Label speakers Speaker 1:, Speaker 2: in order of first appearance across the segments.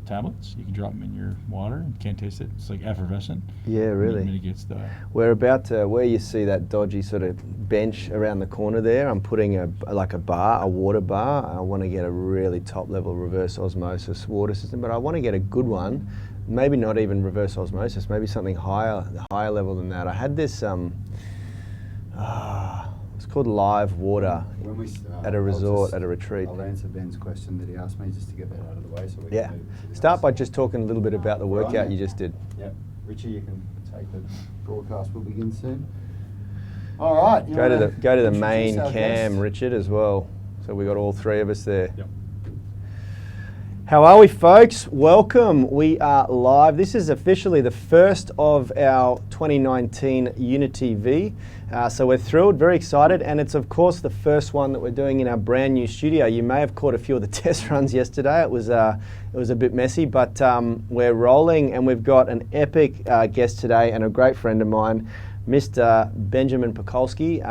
Speaker 1: tablets. You can drop them in your water. You can't taste it. It's like effervescent.
Speaker 2: Yeah, really.
Speaker 1: It mitigates the...
Speaker 2: We're about to, where you see that dodgy sort of bench around the corner there, I'm putting a water bar. I want to get a really top level reverse osmosis water system, but I want to get a good one. Maybe not even reverse osmosis, maybe something higher level than that. I had this, it's called live water at a resort, at a retreat.
Speaker 3: I'll answer Ben's question that he asked me just to get that out of the way so we
Speaker 2: Yeah.
Speaker 3: can move to the
Speaker 2: Start
Speaker 3: next.
Speaker 2: by just talking a little bit about the workout you just did.
Speaker 3: Yep. Richie, you can take the broadcast. We'll begin soon. All right.
Speaker 2: Go to the main
Speaker 3: introduce our
Speaker 2: cam,
Speaker 3: guest?
Speaker 2: Richard, as well. So we got all three of us there.
Speaker 1: Yep.
Speaker 2: How are we, folks? Welcome. We are live. This is officially the first of our 2019 Unity V. So we're thrilled, very excited, and it's of course the first one that we're doing in our brand new studio. You may have caught a few of the test runs yesterday. It was a bit messy, but we're rolling, and we've got an epic guest today and a great friend of mine, Mr. Ben Pakulski,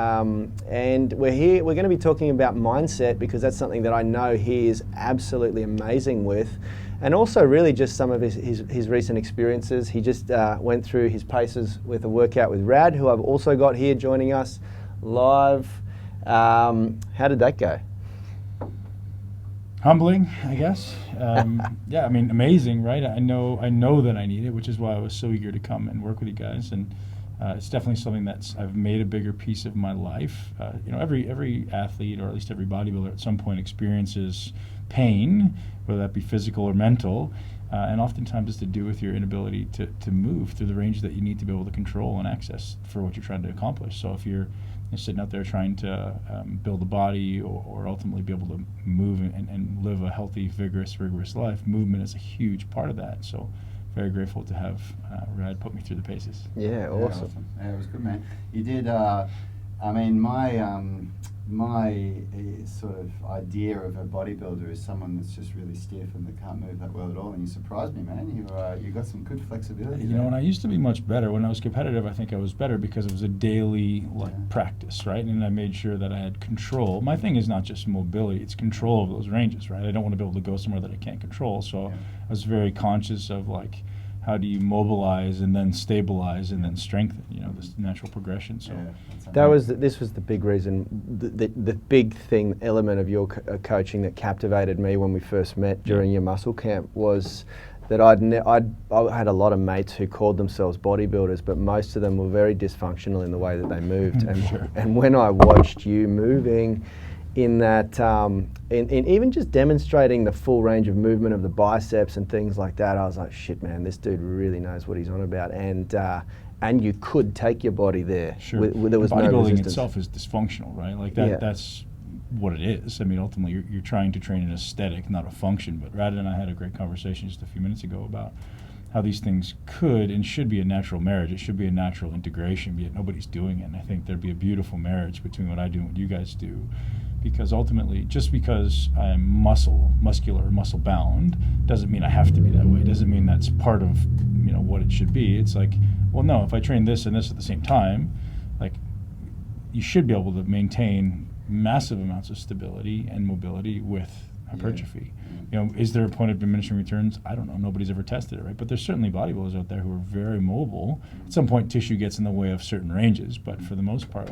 Speaker 2: and we're here. We're going to be talking about mindset because that's something that I know he is absolutely amazing with, and also really just some of his recent experiences. He just went through his paces with a workout with Rad, who I've also got here joining us live. How did that go?
Speaker 1: Humbling, I guess. Yeah, I mean, amazing, right? I know that I need it, which is why I was so eager to come and work with you guys. And it's definitely something I've made a bigger piece of my life. Every athlete, or at least every bodybuilder, at some point experiences pain, whether that be physical or mental, and oftentimes it's to do with your inability to move through the range that you need to be able to control and access for what you're trying to accomplish. So if you're sitting out there trying to build a body or ultimately be able to move and live a healthy, vigorous, rigorous life, movement is a huge part of that. So very grateful to have Rad put me through the paces.
Speaker 2: Yeah, awesome.
Speaker 3: Yeah, it was good, man. You did. I mean, my sort of idea of a bodybuilder is someone that's just really stiff and that can't move that well at all. And you surprised me, man. You got some good flexibility.
Speaker 1: You know, and I used to be much better. When I was competitive, I think I was better because it was a daily practice, right? And I made sure that I had control. My thing is not just mobility; it's control of those ranges, right? I don't want to be able to go somewhere that I can't control. So I was very conscious of how do you mobilize and then stabilize and then strengthen? This natural progression. So
Speaker 2: this was the big reason, the big element of your coaching that captivated me when we first met during your muscle camp was that I had a lot of mates who called themselves bodybuilders, but most of them were very dysfunctional in the way that they moved. And when I watched you moving in that, in even just demonstrating the full range of movement of the biceps and things like that, I was like, shit, man, this dude really knows what he's on about. And you could take your body there.
Speaker 1: Sure.
Speaker 2: There was no
Speaker 1: bodybuilding
Speaker 2: resistance.
Speaker 1: itself is dysfunctional, right? That's what it is. I mean, ultimately, you're trying to train an aesthetic, not a function. But Rad and I had a great conversation just a few minutes ago about how these things could and should be a natural marriage. It should be a natural integration, yet nobody's doing it. And I think there'd be a beautiful marriage between what I do and what you guys do. Because ultimately, just because I'm muscular, muscle bound, doesn't mean I have to be that way. It doesn't mean that's part of what it should be. It's like, well, no, if I train this and this at the same time, you should be able to maintain massive amounts of stability and mobility with hypertrophy. Is there a point of diminishing returns? I don't know. Nobody's ever tested it, right? But there's certainly bodybuilders out there who are very mobile. At some point, tissue gets in the way of certain ranges, but for the most part,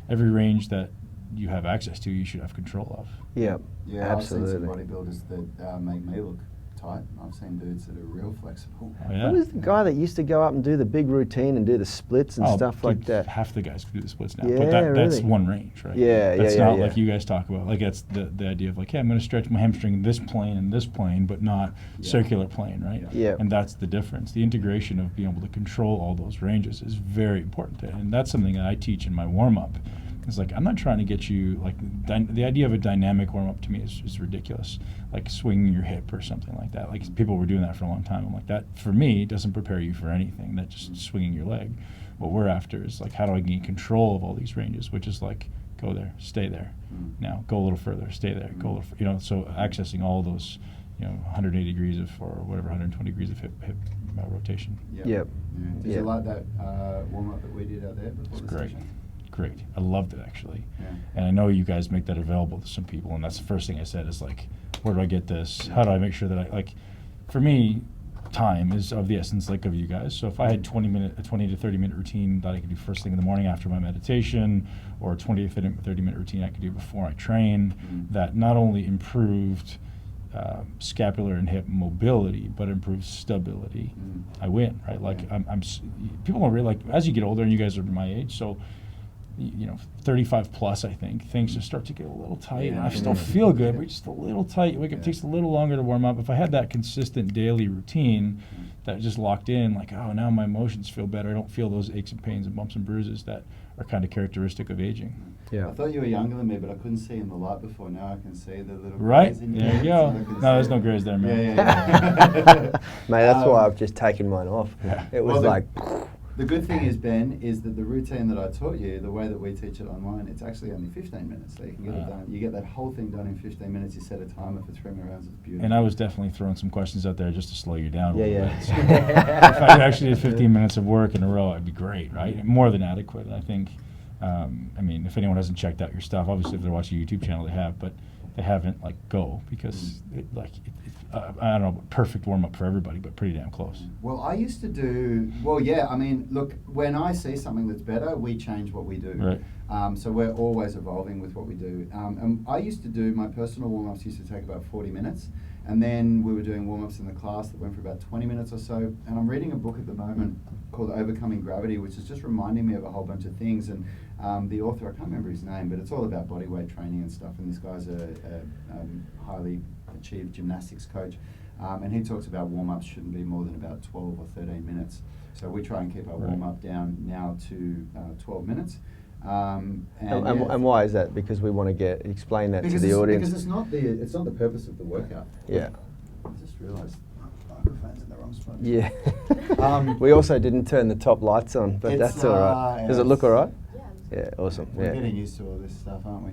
Speaker 1: every range that you have access to, you should have control of.
Speaker 2: Yeah,
Speaker 3: I've
Speaker 2: absolutely.
Speaker 3: seen some bodybuilders that make me look tight. I've seen dudes that are real flexible.
Speaker 1: Oh, yeah.
Speaker 2: What is the guy that used to go up and do the big routine and do the splits and stuff like that?
Speaker 1: Half the guys can do the splits now.
Speaker 2: Yeah,
Speaker 1: but that's
Speaker 2: really?
Speaker 1: one range, right?
Speaker 2: That's
Speaker 1: not like you guys talk about. That's the idea of I'm going to stretch my hamstring in this plane, but not circular plane, right?
Speaker 2: Yeah.
Speaker 1: And that's the difference. The integration of being able to control all those ranges is very important. And that's something that I teach in my warm-up. It's I'm not trying to get you, the idea of a dynamic warm-up to me is ridiculous. Swinging your hip or something like that. People were doing that for a long time. I'm like, that, for me, doesn't prepare you for anything. That's just swinging your leg. What we're after is, how do I gain control of all these ranges, which is go there, stay there. Now, go a little further, stay there, go a little so accessing all those, 180 degrees of, or whatever, 120 degrees of hip rotation.
Speaker 3: Yep. Did you like that warm-up that we did out there before the session?
Speaker 1: Great. I loved it, actually.
Speaker 3: Yeah.
Speaker 1: And I know you guys make that available to some people, and that's the first thing I said is where do I get this? How do I make sure that for me, time is of the essence, like of you guys. So if I had a 20 to 30 minute routine that I could do first thing in the morning after my meditation, or a 20 to 30 minute routine I could do before I train, that not only improved scapular and hip mobility, but improves stability, I win, right? Like people don't really, like, as you get older, and you guys are my age, so 35 plus, I think things just start to get a little tight, and I still feel good, but just a little tight. It takes a little longer to warm up. If I had that consistent daily routine that just locked in, like, oh, now my emotions feel better, I don't feel those aches and pains and bumps and bruises that are kind of characteristic of aging.
Speaker 3: I thought you were younger than me, but I couldn't see in the light before. Now I can see the little
Speaker 1: right.
Speaker 3: grays in
Speaker 1: There you go. No, there's no grays there, man.
Speaker 2: Mate, that's why I've just taken mine off. It was
Speaker 3: The good thing is, Ben, is that the routine that I taught you, the way that we teach it online, it's actually only 15 minutes, so you can get it done. You get that whole thing done in 15 minutes. You set a timer for 3 rounds. It's beautiful.
Speaker 1: And I was definitely throwing some questions out there just to slow you down a little bit. So
Speaker 2: Yeah.
Speaker 1: if I actually did 15 minutes of work in a row, it'd be great, right? More than adequate. I think, I mean, if anyone hasn't checked out your stuff, obviously if they're watching your YouTube channel, they have, but they haven't, like, go, because I don't know, perfect warm up for everybody, but pretty damn close.
Speaker 3: Well, I used to do, I mean, look, when I see something that's better, we change what we do.
Speaker 1: Right.
Speaker 3: So we're always evolving with what we do. And I used to do, my personal warm-ups used to take about 40 minutes. And then we were doing warm-ups in the class that went for about 20 minutes or so. And I'm reading a book at the moment called Overcoming Gravity, which is just reminding me of a whole bunch of things. And the author, I can't remember his name, but it's all about body weight training and stuff. And this guy's a highly achieved gymnastics coach. And he talks about warm-ups shouldn't be more than about 12 or 13 minutes. So we try and keep our warm-up down now to 12 minutes. And
Speaker 2: why is that? Because we want to explain that to the audience.
Speaker 3: Because it's not the purpose of the workout.
Speaker 2: Yeah.
Speaker 3: I just realised my microphone's in the wrong spot.
Speaker 2: Yeah. We also didn't turn the top lights on, but that's all right. Does it look all right? Yeah, awesome.
Speaker 3: We're getting used to all this stuff, aren't we?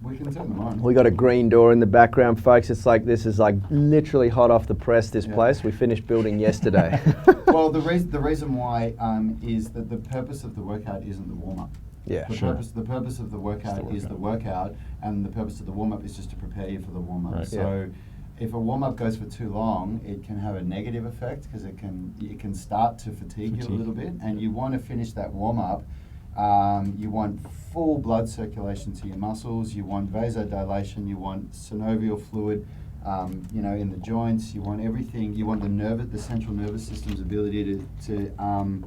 Speaker 3: We can turn them on.
Speaker 2: We got a green door in the background, folks. It's like, this is like literally hot off the press, this place. We finished building yesterday.
Speaker 3: Well, the reason why is that the purpose of the workout isn't the warm-up.
Speaker 2: Yeah,
Speaker 3: The purpose of the workout is the workout, and the purpose of the warm-up is just to prepare you for the warm-up.
Speaker 1: Right.
Speaker 3: So if a warm-up goes for too long, it can have a negative effect, because it can start to fatigue you a little bit, and you want to finish that warm-up. You want full blood circulation to your muscles, you want vasodilation, you want synovial fluid in the joints, you want everything, you want the central nervous system's ability to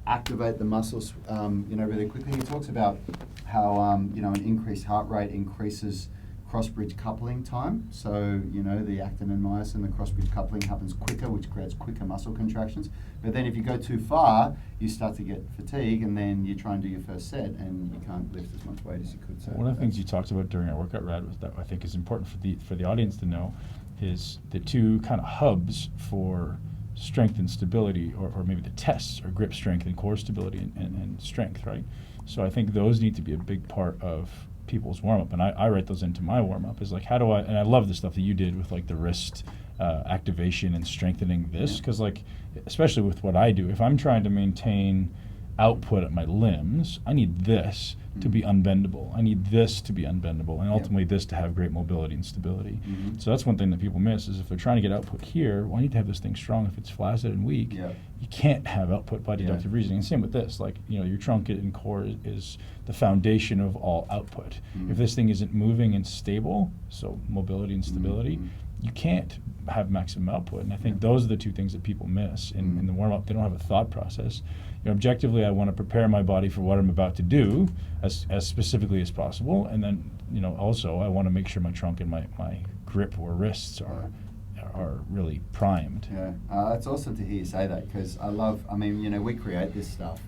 Speaker 3: activate the muscles really quickly. He talks about how an increased heart rate increases cross-bridge coupling time. So, the actin and myosin, the cross-bridge coupling happens quicker, which creates quicker muscle contractions. But then if you go too far, you start to get fatigue, and then you try and do your first set, and you can't lift as much weight as you could. So
Speaker 1: one of the things you talked about during our workout, Rad, was that I think is important for the audience to know is the two kind of hubs for strength and stability, or maybe the tests are grip strength and core stability and strength, right? So I think those need to be a big part of people's warm-up, and I write those into my warm-up, is like, how do I, and I love the stuff that you did with like the wrist activation and strengthening this, because like, especially with what I do, if I'm trying to maintain output at my limbs, I need this to be unbendable. I need this to be unbendable, and ultimately this to have great mobility and stability. So that's one thing that people miss, is if they're trying to get output here, well, I need to have this thing strong. If it's flaccid and weak, you can't have output by deductive reasoning. And same with this, like, your trunk and core is the foundation of all output. If this thing isn't moving and stable, so mobility and stability, you can't have maximum output. And I think those are the two things that people miss in the warm-up. They don't have a thought process. Objectively, I want to prepare my body for what I'm about to do as specifically as possible, and then also I want to make sure my trunk and my grip or wrists are really primed.
Speaker 3: It's awesome to hear you say that, because we create this stuff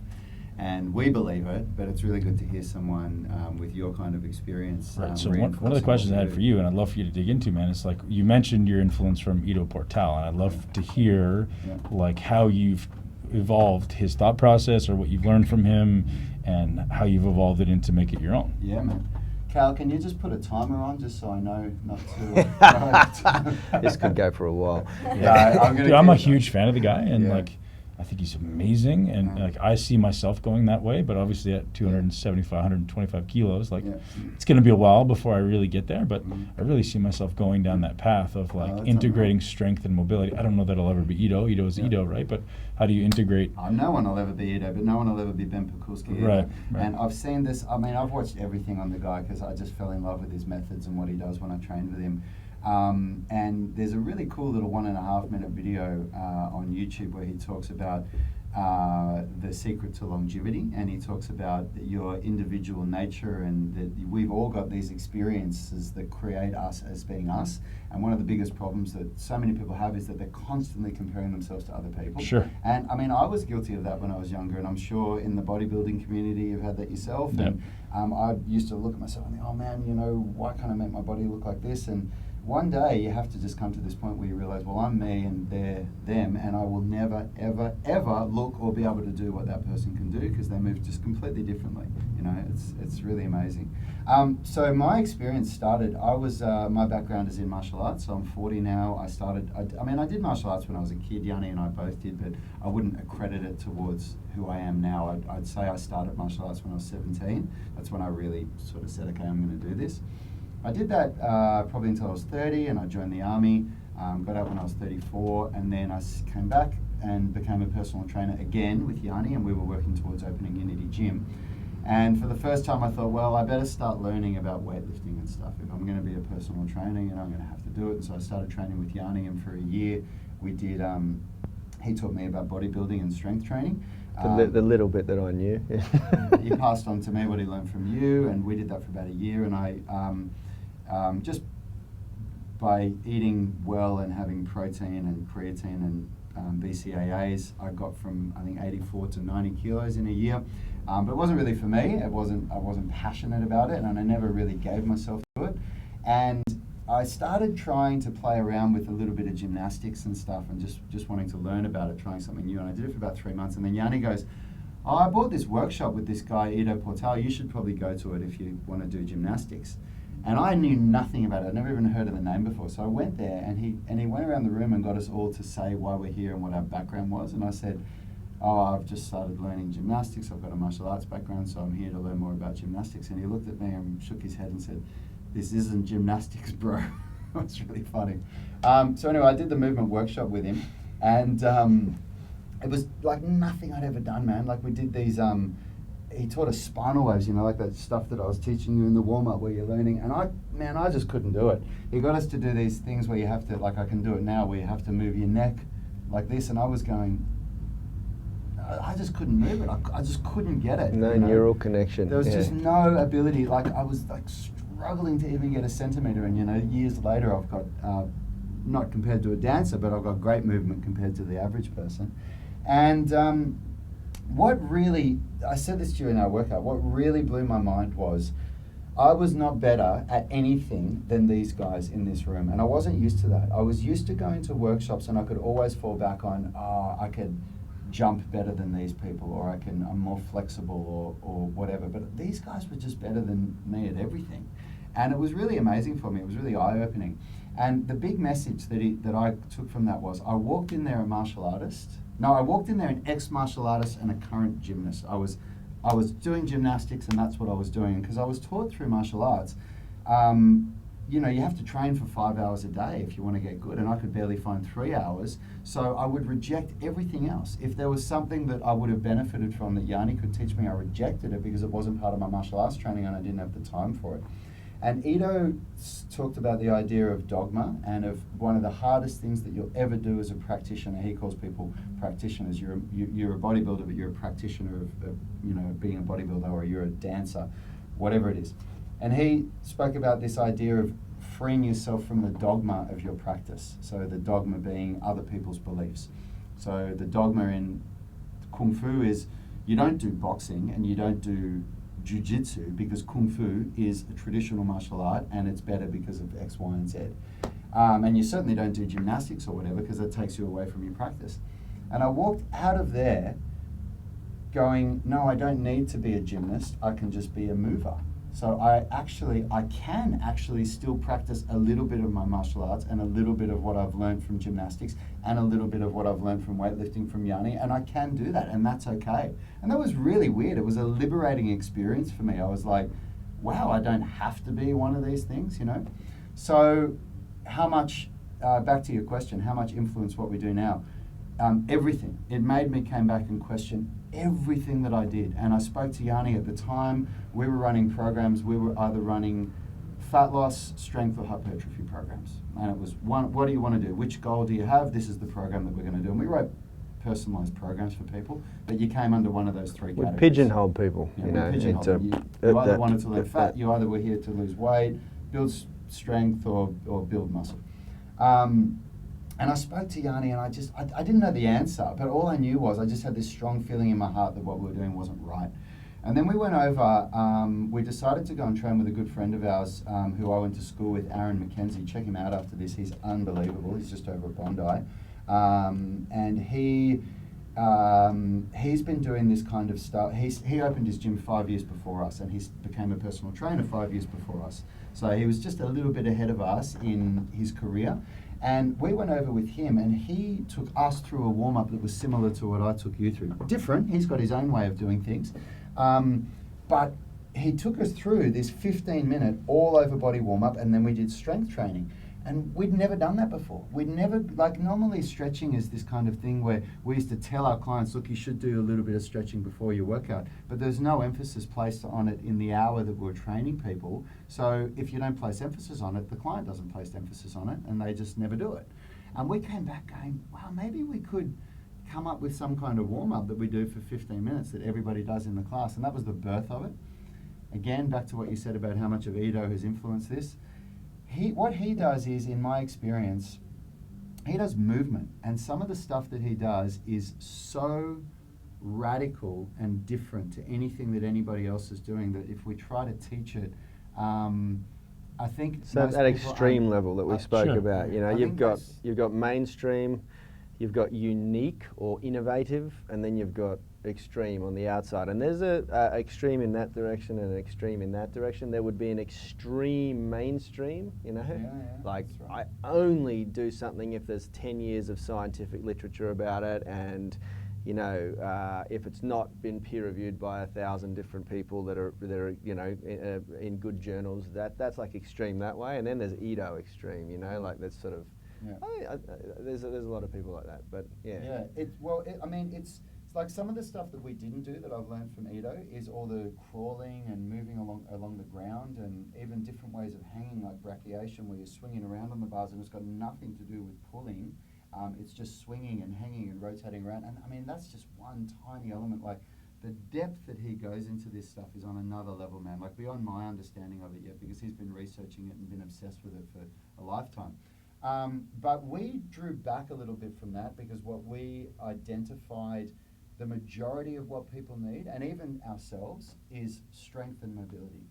Speaker 3: and we believe it, but it's really good to hear someone with your kind of experience.
Speaker 1: Right. So one of the questions I had for you, and I'd love for you to dig into, man, is like, you mentioned your influence from Ido Portal, and I'd love to hear like how you've evolved his thought process, or what you've learned from him, and how you've evolved it into make it your own.
Speaker 3: Yeah, man. Cal, can you just put a timer on, just so I know not to...
Speaker 2: This could go for a while.
Speaker 1: I'm a huge fan of the guy, and I think he's amazing, and like I see myself going that way. But obviously, at 275, 125 kilos, like it's going to be a while before I really get there. But I really see myself going down that path of like integrating strength and mobility. I don't know that I'll ever be Ido. Ido's Ido, right? But how do you integrate?
Speaker 3: No one will ever be Ido, but no one will ever be Ben Pakulski either.
Speaker 1: Right.
Speaker 3: And I've seen this. I mean, I've watched everything on the guy because I just fell in love with his methods and what he does when I trained with him. And there's a really cool little 1.5 minute video on YouTube where he talks about the secret to longevity, and he talks about your individual nature, and that we've all got these experiences that create us as being us. And one of the biggest problems that so many people have is that they're constantly comparing themselves to other people.
Speaker 1: Sure.
Speaker 3: And I mean, I was guilty of that when I was younger, and I'm sure in the bodybuilding community you've had that yourself.
Speaker 1: Yep.
Speaker 3: And I used to look at myself and think, oh man, you know, why can't I make my body look like this? And one day you have to just come to this point where you realize, well, I'm me and they're them, and I will never, ever, ever look or be able to do what that person can do because they move just completely differently. You know, it's really amazing. So my experience started, my background is in martial arts, so I'm 40 now. I did martial arts when I was a kid. Yanni and I both did, but I wouldn't accredit it towards who I am now. I'd say I started martial arts when I was 17. That's when I really sort of said, okay, I'm going to do this. I did that probably until I was 30, and I joined the army, got out when I was 34, and then I came back and became a personal trainer again with Yanni, and we were working towards opening Unity Gym. And for the first time I thought, well, I better start learning about weightlifting and stuff. If I'm going to be a personal trainer, you know, I'm going to have to do it. And so I started training with Yanni, and for a year we did, he taught me about bodybuilding and strength training.
Speaker 2: The little bit that I knew.
Speaker 3: He passed on to me what he learned from you, and we did that for about a year. And I just by eating well and having protein and creatine and BCAAs, I got from I think 84 to 90 kilos in a year. But it wasn't really for me. I wasn't passionate about it, and I never really gave myself to it. And I started trying to play around with a little bit of gymnastics and stuff, and just wanting to learn about it, trying something new. And I did it for about 3 months, and then Yanni goes, oh, I bought this workshop with this guy, Ido Portal. You should probably go to it if you want to do gymnastics. And I knew nothing about it. I'd never even heard of the name before. So I went there, and he went around the room and got us all to say why we're here and what our background was. And I said, oh, I've just started learning gymnastics. I've got a martial arts background, so I'm here to learn more about gymnastics. And he looked at me and shook his head and said, this isn't gymnastics, bro. It's really funny. So anyway, I did the movement workshop with him, and it was like nothing I'd ever done, man. Like we did these, he taught us spinal waves, you know, like that stuff that I was teaching you in the warm-up where you're learning, and I just couldn't do it. He got us to do these things where you have to, like I can do it now, where you have to move your neck like this, and I was going, I just couldn't move it. I just couldn't get it.
Speaker 2: No neural connection.
Speaker 3: There was just no ability. Like I was like struggling to even get a centimeter, and you know, years later I've got, not compared to a dancer, but I've got great movement compared to the average person. And what really, I said this during our workout, what really blew my mind was I was not better at anything than these guys in this room, and I wasn't used to that. I was used to going to workshops and I could always fall back on, I could jump better than these people, or I'm more flexible or whatever, but these guys were just better than me at everything. And it was really amazing for me. It was really eye-opening. And the big message that I took from that was I walked in there a martial artist. No, I walked in there an ex-martial artist and a current gymnast. I was doing gymnastics, and that's what I was doing. Because I was taught through martial arts, you know, you have to train for 5 hours a day if you want to get good, and I could barely find 3 hours. So I would reject everything else. If there was something that I would have benefited from that Yanni could teach me, I rejected it because it wasn't part of my martial arts training and I didn't have the time for it. And Ido talked about the idea of dogma, and of one of the hardest things that you'll ever do as a practitioner. He calls people practitioners. You're a bodybuilder, but you're a practitioner of you know, being a bodybuilder, or you're a dancer, whatever it is. And he spoke about this idea of freeing yourself from the dogma of your practice. So the dogma being other people's beliefs. So the dogma in Kung Fu is you don't do boxing and you don't do jiu-jitsu because Kung Fu is a traditional martial art and it's better because of X, Y, and Z. And you certainly don't do gymnastics or whatever because it takes you away from your practice. And I walked out of there going, no, I don't need to be a gymnast. I can just be a mover. So I can actually still practice a little bit of my martial arts and a little bit of what I've learned from gymnastics and a little bit of what I've learned from weightlifting from Yanni, and I can do that, and that's okay. And that was really weird. It was a liberating experience for me. I was like, wow, I don't have to be one of these things, you know? So how much, back to your question, how much influence what we do now? Everything. It made me come back and question everything that I did. And I spoke to Yanni at the time. We were running programs. We were either running fat loss, strength, or hypertrophy programs. And it was, what do you want to do? Which goal do you have? This is the program that we're going to do. And we wrote personalised programs for people, but you came under one of those three categories.
Speaker 2: We pigeonholed people,
Speaker 3: Yeah,
Speaker 2: you know.
Speaker 3: you either wanted to lose fat, you either were here to lose weight, build strength, or build muscle. And I spoke to Yanni, and I didn't know the answer, but all I knew was I just had this strong feeling in my heart that what we were doing wasn't right. And then we went over, we decided to go and train with a good friend of ours who I went to school with, Aaron McKenzie. Check him out after this. He's unbelievable. He's just over at Bondi. And he's been doing this kind of stuff. He opened his gym 5 years before us, and he became a personal trainer 5 years before us. So he was just a little bit ahead of us in his career. And we went over with him, and he took us through a warm-up that was similar to what I took you through. Different, he's got his own way of doing things. But he took us through this 15-minute all-over body warm-up, and then we did strength training. And we'd never done that before. We'd never, like, normally stretching is this kind of thing where we used to tell our clients, look, you should do a little bit of stretching before your workout. But there's no emphasis placed on it in the hour that we're training people. So if you don't place emphasis on it, the client doesn't place emphasis on it, and they just never do it. And we came back going, wow, maybe we could come up with some kind of warm-up that we do for 15 minutes that everybody does in the class. And that was the birth of it. Again, back to what you said about how much of Ido has influenced this. What he does is, in my experience, he does movement, and some of the stuff that he does is so radical and different to anything that anybody else is doing that if we try to teach it, I think
Speaker 2: so at that extreme level that we spoke about, you know, you've got mainstream, you've got unique or innovative, and then you've got extreme on the outside. And there's a extreme in that direction and an extreme in that direction. There would be an extreme mainstream, you know, like right. I only do something if there's 10 years of scientific literature about it, and you know, if it's not been peer reviewed by 1,000 different people that are you know in good journals, that's like extreme that way. And then there's Ido extreme, you know, like that's sort of there's a lot of people like that, but yeah.
Speaker 3: I mean it's like some of the stuff that we didn't do that I've learned from Ido is all the crawling and moving along the ground, and even different ways of hanging, like brachiation, where you're swinging around on the bars and it's got nothing to do with pulling. It's just swinging and hanging and rotating around. And I mean, that's just one tiny element. Like the depth that he goes into this stuff is on another level, man, like beyond my understanding of it yet, because he's been researching it and been obsessed with it for a lifetime. But we drew back a little bit from that because what we identified, the majority of what people need, and even ourselves, is strength and mobility.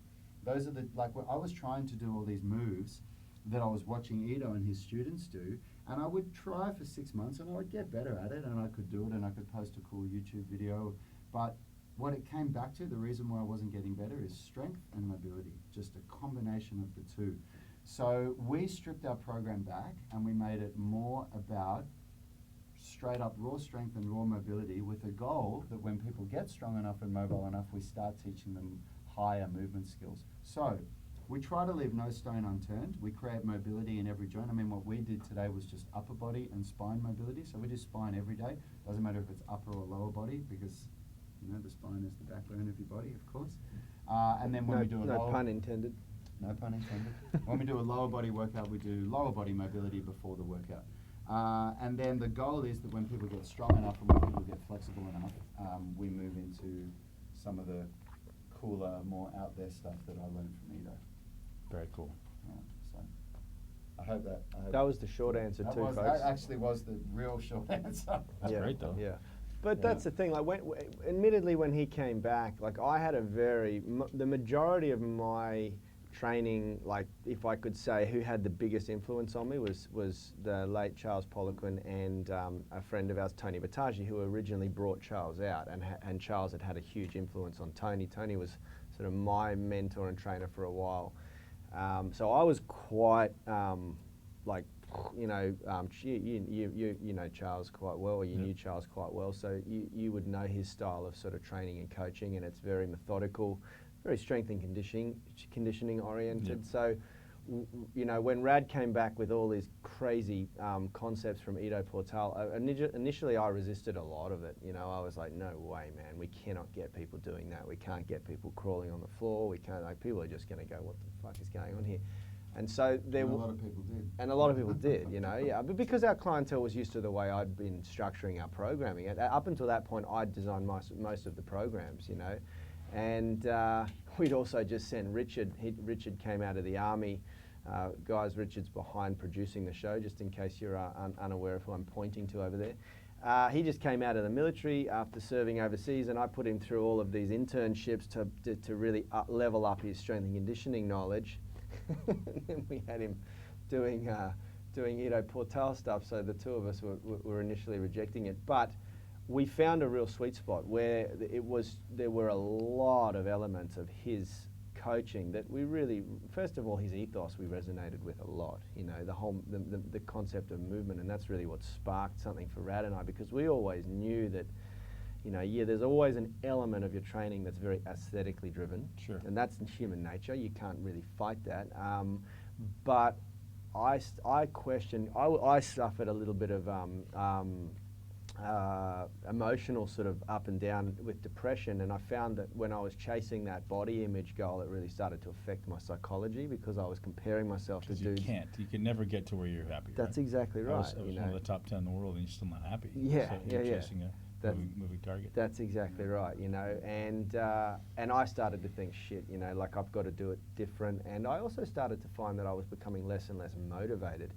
Speaker 3: Those are when I was trying to do all these moves that I was watching Ido and his students do, and I would try for 6 months and I would get better at it and I could do it and I could post a cool YouTube video. But what it came back to, the reason why I wasn't getting better, is strength and mobility, just a combination of the two. So we stripped our program back and we made it more about straight up raw strength and raw mobility, with a goal that when people get strong enough and mobile enough, we start teaching them higher movement skills. So we try to leave no stone unturned. We create mobility in every joint. I mean, what we did today was just upper body and spine mobility. So we do spine every day. Doesn't matter if it's upper or lower body, because you know the spine is the backbone of your body, of course. And then when we do
Speaker 2: no pun intended.
Speaker 3: No pun intended. When we do a lower body workout, we do lower body mobility before the workout. And then the goal is that when people get strong enough and when people get flexible enough, we move into some of the cooler, more out there stuff that I learned from Ido.
Speaker 1: Very cool.
Speaker 3: Yeah, so I hope that.
Speaker 2: That was the short answer too, folks.
Speaker 3: That actually was the real short answer.
Speaker 1: That's great though.
Speaker 2: Yeah. But that's the thing, like admittedly when he came back, like I had the majority of my training, like if I could say who had the biggest influence on me was the late Charles Poliquin and a friend of ours, Tony Battaji, who originally brought Charles out, and Charles had a huge influence on Tony. Tony was sort of my mentor and trainer for a while. So I was quite like, you know Charles quite well, or you knew Charles quite well, so you would know his style of sort of training and coaching, and it's very methodical, very strength and conditioning oriented. So, you know, when Rad came back with all these crazy concepts from Ido Portal, initially I resisted a lot of it. You know, I was like, no way, man, we cannot get people doing that. We can't get people crawling on the floor. We can't, like, people are just going to go, what the fuck is going on here? And so there
Speaker 3: a lot of people did.
Speaker 2: And a lot of people did, you know, yeah. But because our clientele was used to the way I'd been structuring our programming, up until that point, I'd designed most of the programs, you know. And we'd also just sent Richard. Richard came out of the army. Guys, Richard's behind producing the show, just in case you're unaware of who I'm pointing to over there. He just came out of the military after serving overseas, and I put him through all of these internships to really level up his strength and conditioning knowledge. And then we had him doing Ido Portal stuff, so the two of us were initially rejecting it. But we found a real sweet spot where there were a lot of elements of his coaching that we really, first of all, his ethos we resonated with a lot. You know, the concept of movement, and that's really what sparked something for Rad and I, because we always knew that, you know, there's always an element of your training that's very aesthetically driven.
Speaker 1: Sure.
Speaker 2: And that's in human nature. You can't really fight that. But I suffered a little bit of emotional sort of up and down with depression, and I found that when I was chasing that body image goal, it really started to affect my psychology, because I was comparing myself to dudes.
Speaker 1: You can never get to where you're happy.
Speaker 2: That's
Speaker 1: right?
Speaker 2: exactly right.
Speaker 1: I was one of the top 10 in the world, and you're still not happy.
Speaker 2: Yeah,
Speaker 1: so you're chasing a moving target.
Speaker 2: That's exactly right, you know, and I started to think, shit, you know, like, I've got to do it different. And I also started to find that I was becoming less and less motivated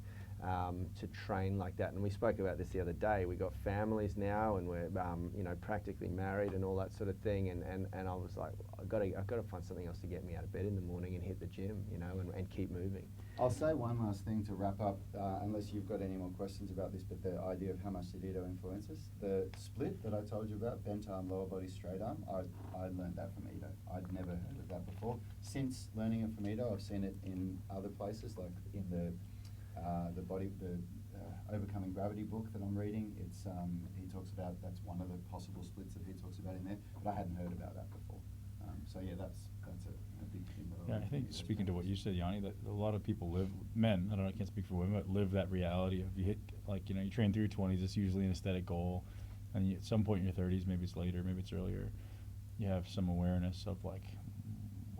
Speaker 2: to train like that. And we spoke about this the other day. We got families now, and we're you know, practically married and all that sort of thing. And I was like, I've got to find something else to get me out of bed in the morning and hit the gym, you know, and keep moving.
Speaker 3: I'll say one last thing to wrap up, unless you've got any more questions about this, but the idea of how much the Ido influences. The split that I told you about, bent arm, lower body, straight arm, I learned that from Ido. I'd never heard of that before. Since learning it from Ido, I've seen it in other places, like in the Overcoming Gravity book that I'm reading. It's he talks about, that's one of the possible splits that he talks about in there, but I hadn't heard about that before. So yeah, that's a big thing.
Speaker 1: Yeah, I think, speaking to what you said, Yanni, that a lot of people men, I can't speak for women, but live that reality of, you hit, like, you know, you train through your 20s, it's usually an aesthetic goal, and at some point in your 30s, maybe it's later, maybe it's earlier, you have some awareness of, like,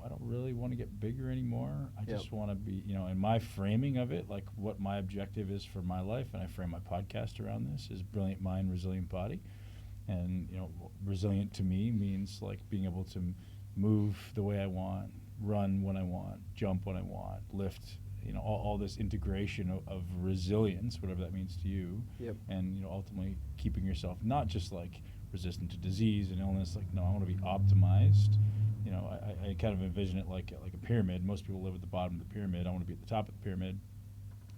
Speaker 1: I don't really want to get bigger anymore. I just want to be, you know, in my framing of it, like, what my objective is for my life, and I frame my podcast around this, is brilliant mind, resilient body. And, you know, resilient to me means, like, being able to move the way I want, run when I want, jump when I want, lift, you know, all this integration of resilience, whatever that means to you.
Speaker 2: Yep.
Speaker 1: And, you know, ultimately keeping yourself not just, like, resistant to disease and illness, like, no, I want to be optimized. You know, I kind of envision it like a pyramid. Most people live at the bottom of the pyramid. I want to be at the top of the pyramid.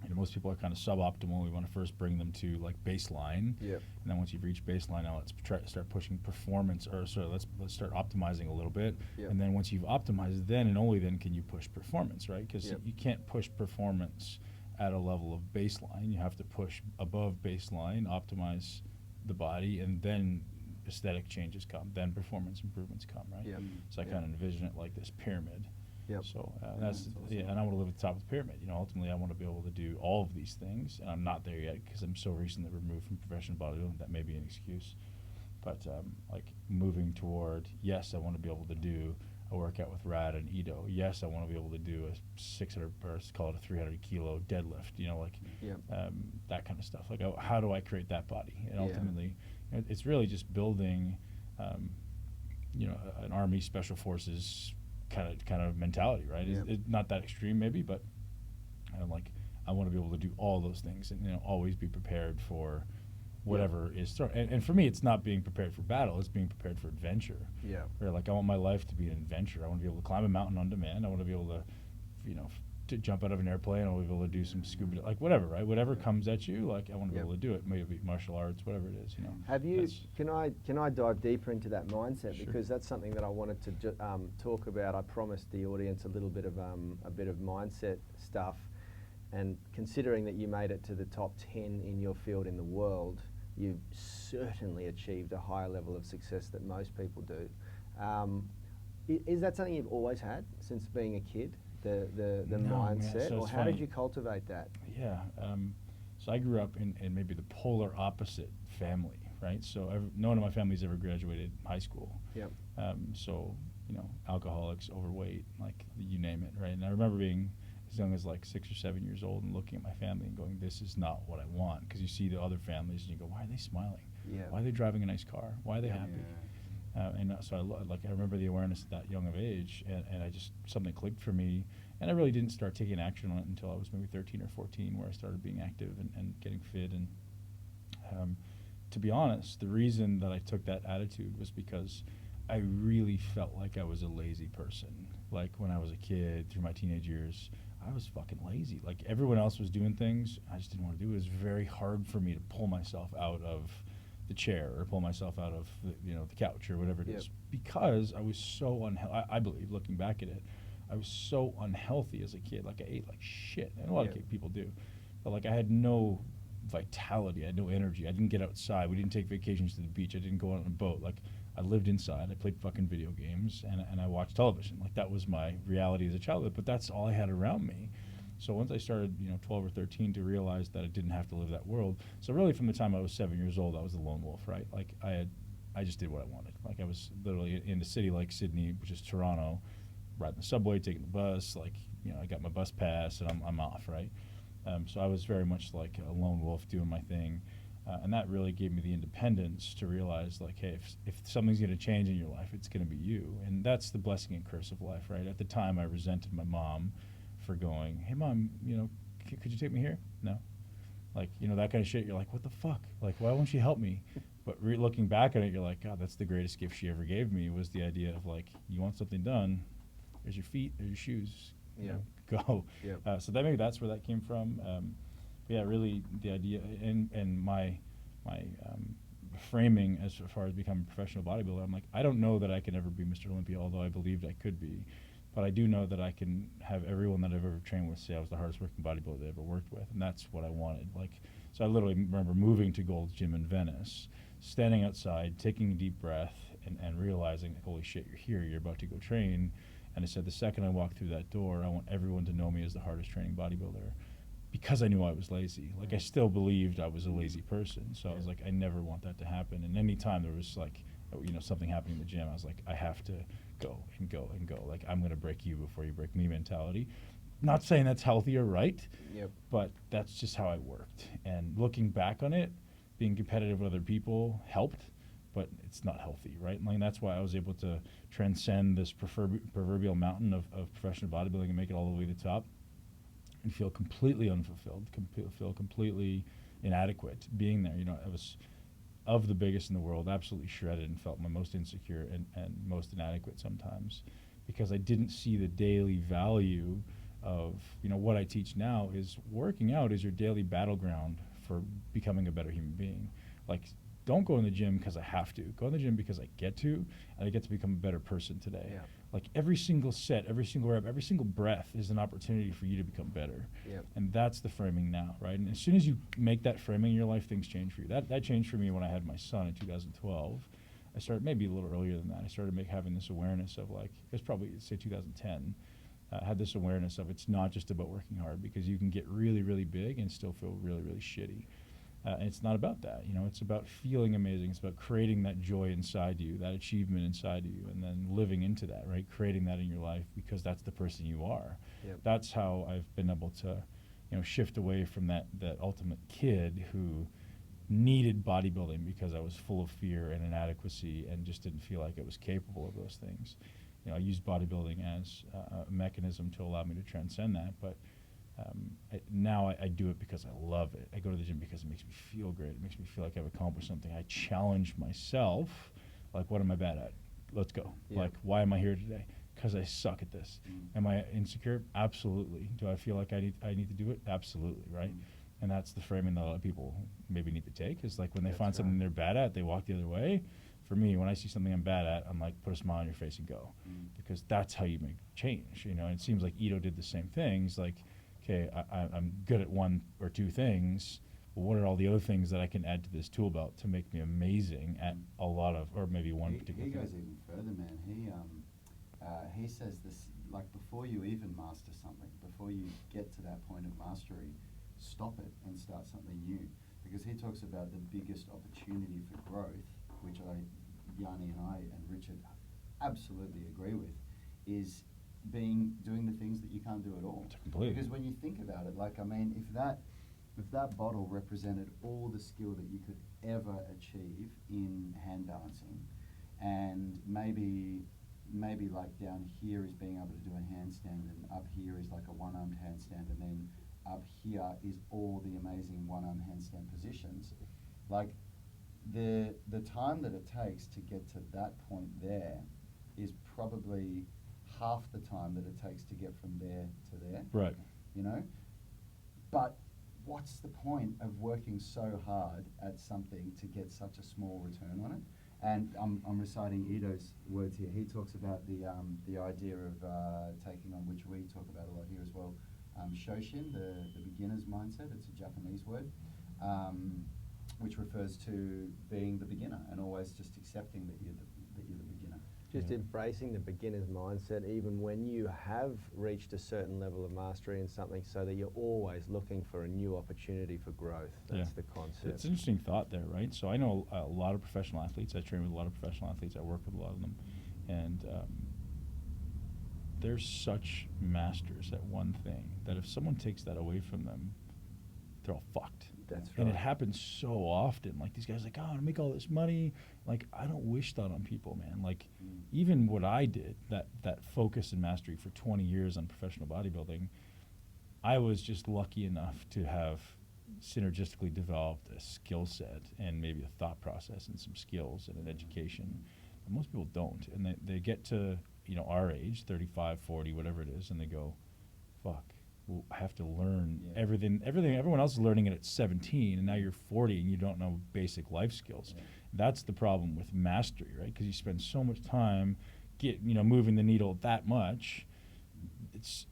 Speaker 1: You know, most people are kind of suboptimal. We want to first bring them to, like, baseline.
Speaker 2: Yep. And
Speaker 1: then once you've reached baseline, now let's start pushing performance, or sorry, let's start optimizing a little bit.
Speaker 2: Yep.
Speaker 1: And then once you've optimized, then and only then can you push performance, right? Because you can't push performance at a level of baseline. You have to push above baseline, optimize the body, and then aesthetic changes come, then performance improvements come, right?
Speaker 2: Yep.
Speaker 1: So I kind of envision it like this pyramid.
Speaker 2: Yep.
Speaker 1: So that's and I want to live at the top of the pyramid. You know, ultimately, I want to be able to do all of these things, and I'm not there yet because I'm so recently removed from professional bodybuilding. That may be an excuse, but like, moving toward, yes, I want to be able to do a workout with Rad and Ido. Yes, I want to be able to do a 600, or call it a 300 kilo deadlift. You know, like that kind of stuff. Like, how do I create that body? And ultimately, you know, it's really just building, you know, an Army Special Forces kind of mentality, right? It's not that extreme maybe, but like, I want to be able to do all those things, and, you know, always be prepared for whatever is thrown. And for me, it's not being prepared for battle, it's being prepared for adventure.
Speaker 2: Yeah.
Speaker 1: Where, like, I want my life to be an adventure. I want to be able to climb a mountain on demand. I want to be able to, you know, to jump out of an airplane. I want to be able to do some scuba, like whatever, right? Whatever comes at you, like I want to be able to do it. Maybe martial arts, whatever it is, you know.
Speaker 2: Have you? Can I dive deeper into that mindset,
Speaker 1: Sure.
Speaker 2: because that's something that I wanted to talk about. I promised the audience a little bit of mindset stuff, and considering that you made it to the top 10 in your field in the world, you've certainly achieved a higher level of success that most people do. Is that something you've always had since being a kid? The
Speaker 1: No,
Speaker 2: mindset,
Speaker 1: man, so
Speaker 2: or
Speaker 1: it's
Speaker 2: how
Speaker 1: funny.
Speaker 2: did you cultivate that?
Speaker 1: Yeah. So I grew up in maybe the polar opposite family, right? So no one in my family's ever graduated high school.
Speaker 2: Yep.
Speaker 1: So, you know, alcoholics, overweight, like you name it, right? And I remember being as young as like 6 or 7 years old and looking at my family and going, this is not what I want. Because you see the other families and you go, why are they smiling?
Speaker 2: Yeah.
Speaker 1: Why are they driving a nice car? Why are they happy? So I remember the awareness at that young of age, and I just, something clicked for me, and I really didn't start taking action on it until I was maybe 13 or 14, where I started being active and getting fit. And to be honest, the reason that I took that attitude was because I really felt like I was a lazy person. Like when I was a kid, through my teenage years, I was fucking lazy. Like everyone else was doing things, I just didn't want to do it. It was very hard for me to pull myself out of the chair or pull myself out of the couch or whatever it is, because I was so unhealthy. I believe, looking back at it, I was so unhealthy as a kid. Like I ate like shit, and a lot of people do, but like I had no vitality, I had no energy. I didn't get outside. We didn't take vacations to the beach. I didn't go out on a boat. Like I lived inside. I played fucking video games and I watched television. Like that was my reality as a child. But that's all I had around me. So once I started, 12 or 13, to realize that I didn't have to live that world. So really, from the time I was 7 years old, I was a lone wolf, right? Like I just did what I wanted. Like I was literally in a city like Sydney, which is Toronto, riding the subway, taking the bus. Like I got my bus pass and I'm off, right? So I was very much like a lone wolf doing my thing, and that really gave me the independence to realize, like, hey, if something's going to change in your life, it's going to be you, and that's the blessing and curse of life, right? At the time, I resented my mom for going, hey mom, could you take me here? No. Like, that kind of shit. You're like, what the fuck? Like, why won't she help me? But looking back at it, you're like, God, that's the greatest gift she ever gave me, was the idea of like, you want something done, there's your feet, there's your shoes, go.
Speaker 2: Yep.
Speaker 1: So maybe that's where that came from. Really the idea and my framing as far as becoming a professional bodybuilder, I'm like, I don't know that I can ever be Mr. Olympia, although I believed I could be. But I do know that I can have everyone that I've ever trained with say I was the hardest working bodybuilder they ever worked with, and that's what I wanted. Like, so I literally remember moving to Gold's Gym in Venice, standing outside, taking a deep breath, and realizing, holy shit, you're here, you're about to go train. And I said, the second I walk through that door, I want everyone to know me as the hardest training bodybuilder, because I knew I was lazy. Like, I still believed I was a lazy person. So I was like, I never want that to happen. And any time there was like, something happening in the gym, I was like, I have to go and go and go. Like, I'm going to break you before you break me mentality. Not saying that's healthy or right, but that's just how I worked. And looking back on it, being competitive with other people helped, but it's not healthy, right? And that's why I was able to transcend this proverbial mountain of professional bodybuilding and make it all the way to the top and feel completely unfulfilled, feel completely inadequate being there. I was of the biggest in the world, absolutely shredded, and felt my most insecure and most inadequate sometimes, because I didn't see the daily value of, what I teach now is working out is your daily battleground for becoming a better human being. Like, don't go in the gym because I have to. Go in the gym because I get to, and I get to become a better person today.
Speaker 2: Yeah.
Speaker 1: Like, every single set, every single rep, every single breath is an opportunity for you to become better. And that's the framing now, right? And as soon as you make that framing in your life, things change for you. That changed for me when I had my son in 2012. I started, maybe a little earlier than that, I started having this awareness of, like, it was probably, say, 2010. Had this awareness of, it's not just about working hard, because you can get really, really big and still feel really, really shitty. And it's not about that, it's about feeling amazing. It's about creating that joy inside you, that achievement inside you, and then living into that, right? Creating that in your life, because that's the person you are. That's how I've been able to, shift away from that ultimate kid who needed bodybuilding because I was full of fear and inadequacy and just didn't feel like I was capable of those things. I used bodybuilding as a mechanism to allow me to transcend that, but now I do it because I love it. I go to the gym because it makes me feel great. It makes me feel like I've accomplished something. I challenge myself. Like, what am I bad at? Let's go. Like, why am I here today? because I suck at this. Am I insecure? Absolutely. Do I feel like I need to do it? Absolutely, right? And that's the framing that a lot of people maybe need to take, is like when they find something they're bad at, they walk the other way. For me, when I see something I'm bad at, I'm like, put a smile on your face and go, because that's how you make change. You know, and it seems like Ito did the same thing. He's like, okay, I'm good at one or two things. Well, what are all the other things that I can add to this tool belt to make me amazing at a lot of, or maybe one particular
Speaker 3: He
Speaker 1: thing?
Speaker 3: goes even further, man. He says this, like, before you even master something, before you get to that point of mastery, stop it and start something new. Because he talks about the biggest opportunity for growth, which Yanni and I and Richard absolutely agree with, is doing the things that you can't do at all.
Speaker 1: Completely.
Speaker 3: Because when you think about it, like, I mean, if that bottle represented all the skill that you could ever achieve in hand balancing, and maybe like down here is being able to do a handstand, and up here is like a one-armed handstand, and then up here is all the amazing one-arm handstand positions. Like, the time that it takes to get to that point there is probably half the time that it takes to get from there to there.
Speaker 1: Right.
Speaker 3: You know? But what's the point of working so hard at something to get such a small return on it? And I'm reciting Ito's words here. He talks about the idea of taking on, which we talk about a lot here as well, Shoshin, the beginner's mindset. It's a Japanese word, which refers to being the beginner and always just accepting that you're the beginner.
Speaker 2: Just embracing the beginner's mindset, even when you have reached a certain level of mastery in something, so that you're always looking for a new opportunity for growth. That's the concept.
Speaker 1: It's an interesting thought there, right? So I know a lot of professional athletes. I train with a lot of professional athletes. I work with a lot of them. And they're such masters at one thing that if someone takes that away from them, they're all fucked.
Speaker 2: That's right.
Speaker 1: And it happens so often. Like, these guys are like, oh, I make all this money. Like, I don't wish that on people, man. Like, even what I did, that focus and mastery for 20 years on professional bodybuilding, I was just lucky enough to have synergistically developed a skill set and maybe a thought process and some skills and an education. But most people don't. And they get to, our age, 35, 40, whatever it is, and they go, fuck. Well, I have to learn everything. Everyone else is learning it at 17, and now you're 40 and you don't know basic life skills. Yeah. That's the problem with mastery, right? Because you spend so much time moving the needle that much.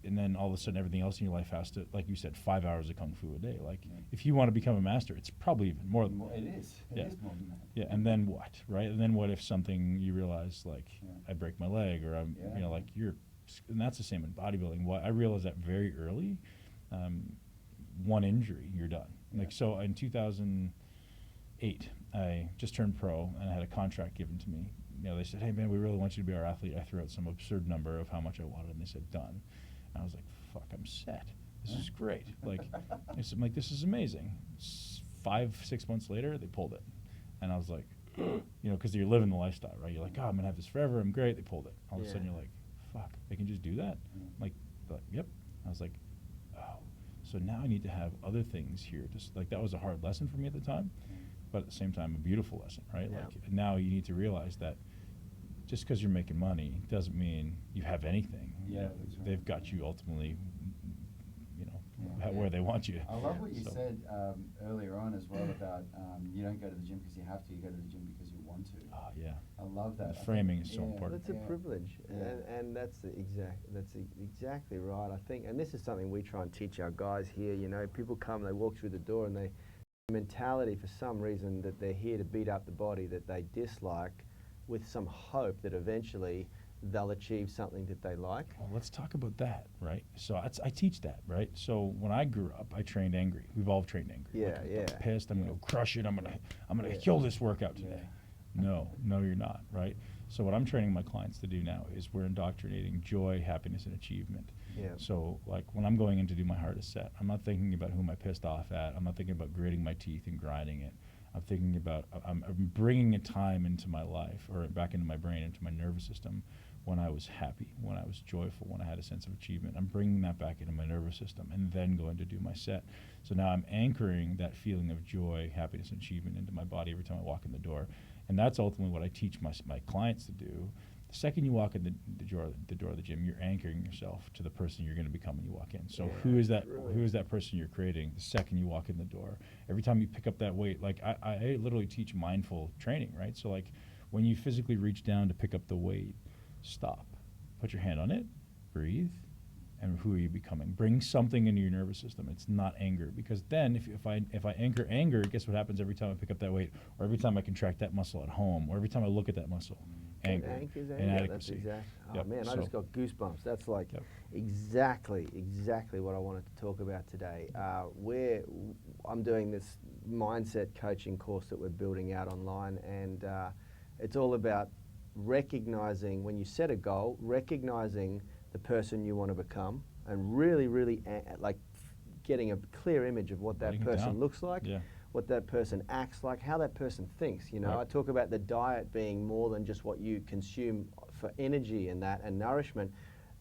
Speaker 1: And then all of a sudden everything else in your life has to, like you said, 5 hours of kung fu a day. Like, if you want to become a master, it's probably even more than that.
Speaker 3: It is. It is more than that.
Speaker 1: Yeah, and then what, right? And then what if something you realize, like, I break my leg, or I'm, like, and that's the same in bodybuilding. I realized that very early. One injury, you're done. Like, so in 2008, I just turned pro, and I had a contract given to me. They said, hey, man, we really want you to be our athlete. I threw out some absurd number of how much I wanted, and they said, done. And I was like, fuck, I'm set. This is great. Like, I'm like, this is amazing. 5-6 months later, they pulled it. And I was like, because you're living the lifestyle, right? You're like, oh, I'm going to have this forever. I'm great. They pulled it. All of a sudden, you're like, fuck, they can just do that? Like, yep. I was like, oh, so now I need to have other things here. Just like, that was a hard lesson for me at the time, but at the same time, a beautiful lesson, right? Yeah. Like, now you need to realize that just because you're making money doesn't mean you have anything.
Speaker 3: Yeah,
Speaker 1: they've got you ultimately, where they want you.
Speaker 3: I love what you said earlier on as well about you don't go to the gym because you have to. You go to the gym because you want to.
Speaker 1: Ah, yeah.
Speaker 3: I love that.
Speaker 1: The framing is so important.
Speaker 2: That's a privilege, and that's exactly right. I think, and this is something we try and teach our guys here. People come, they walk through the door, and they mentality for some reason that they're here to beat up the body that they dislike, with some hope that eventually they'll achieve something that they like.
Speaker 1: Well, let's talk about that, right? So I teach that, right? So when I grew up, I trained angry. We've all trained angry.
Speaker 2: Yeah,
Speaker 1: I'm pissed. I'm gonna crush it. I'm gonna kill this workout today. No, you're not, right? So what I'm training my clients to do now is we're indoctrinating joy, happiness, and achievement.
Speaker 2: Yeah.
Speaker 1: So, like, when I'm going in to do my hardest set, I'm not thinking about who am I pissed off at. I'm not thinking about gritting my teeth and grinding it. I'm thinking about I'm bringing a time into my life, or back into my brain, into my nervous system, when I was happy, when I was joyful, when I had a sense of achievement. I'm bringing that back into my nervous system and then going to do my set. So now I'm anchoring that feeling of joy, happiness, and achievement into my body every time I walk in the door. And that's ultimately what I teach my clients to do. The second you walk in the door of the gym, you're anchoring yourself to the person you're going to become when you walk in. So who is that? Who is that person you're creating? The second you walk in the door, every time you pick up that weight, like I literally teach mindful training, right? So like when you physically reach down to pick up the weight, stop, put your hand on it, breathe. And who are you becoming? Bring something into your nervous system. It's not anger, because then if I anchor anger, guess what happens every time I pick up that weight, or every time I contract that muscle at home, or every time I look at that muscle? Anger, inadequacy.
Speaker 2: That's exactly. Oh man, I just got goosebumps. That's like exactly what I wanted to talk about today. I'm doing this mindset coaching course that we're building out online, and it's all about recognizing when you set a goal, recognizing the person you want to become, and really getting a clear image of what that person looks like, what that person acts like, how that person thinks. You know, I talk about the diet being more than just what you consume for energy and nourishment.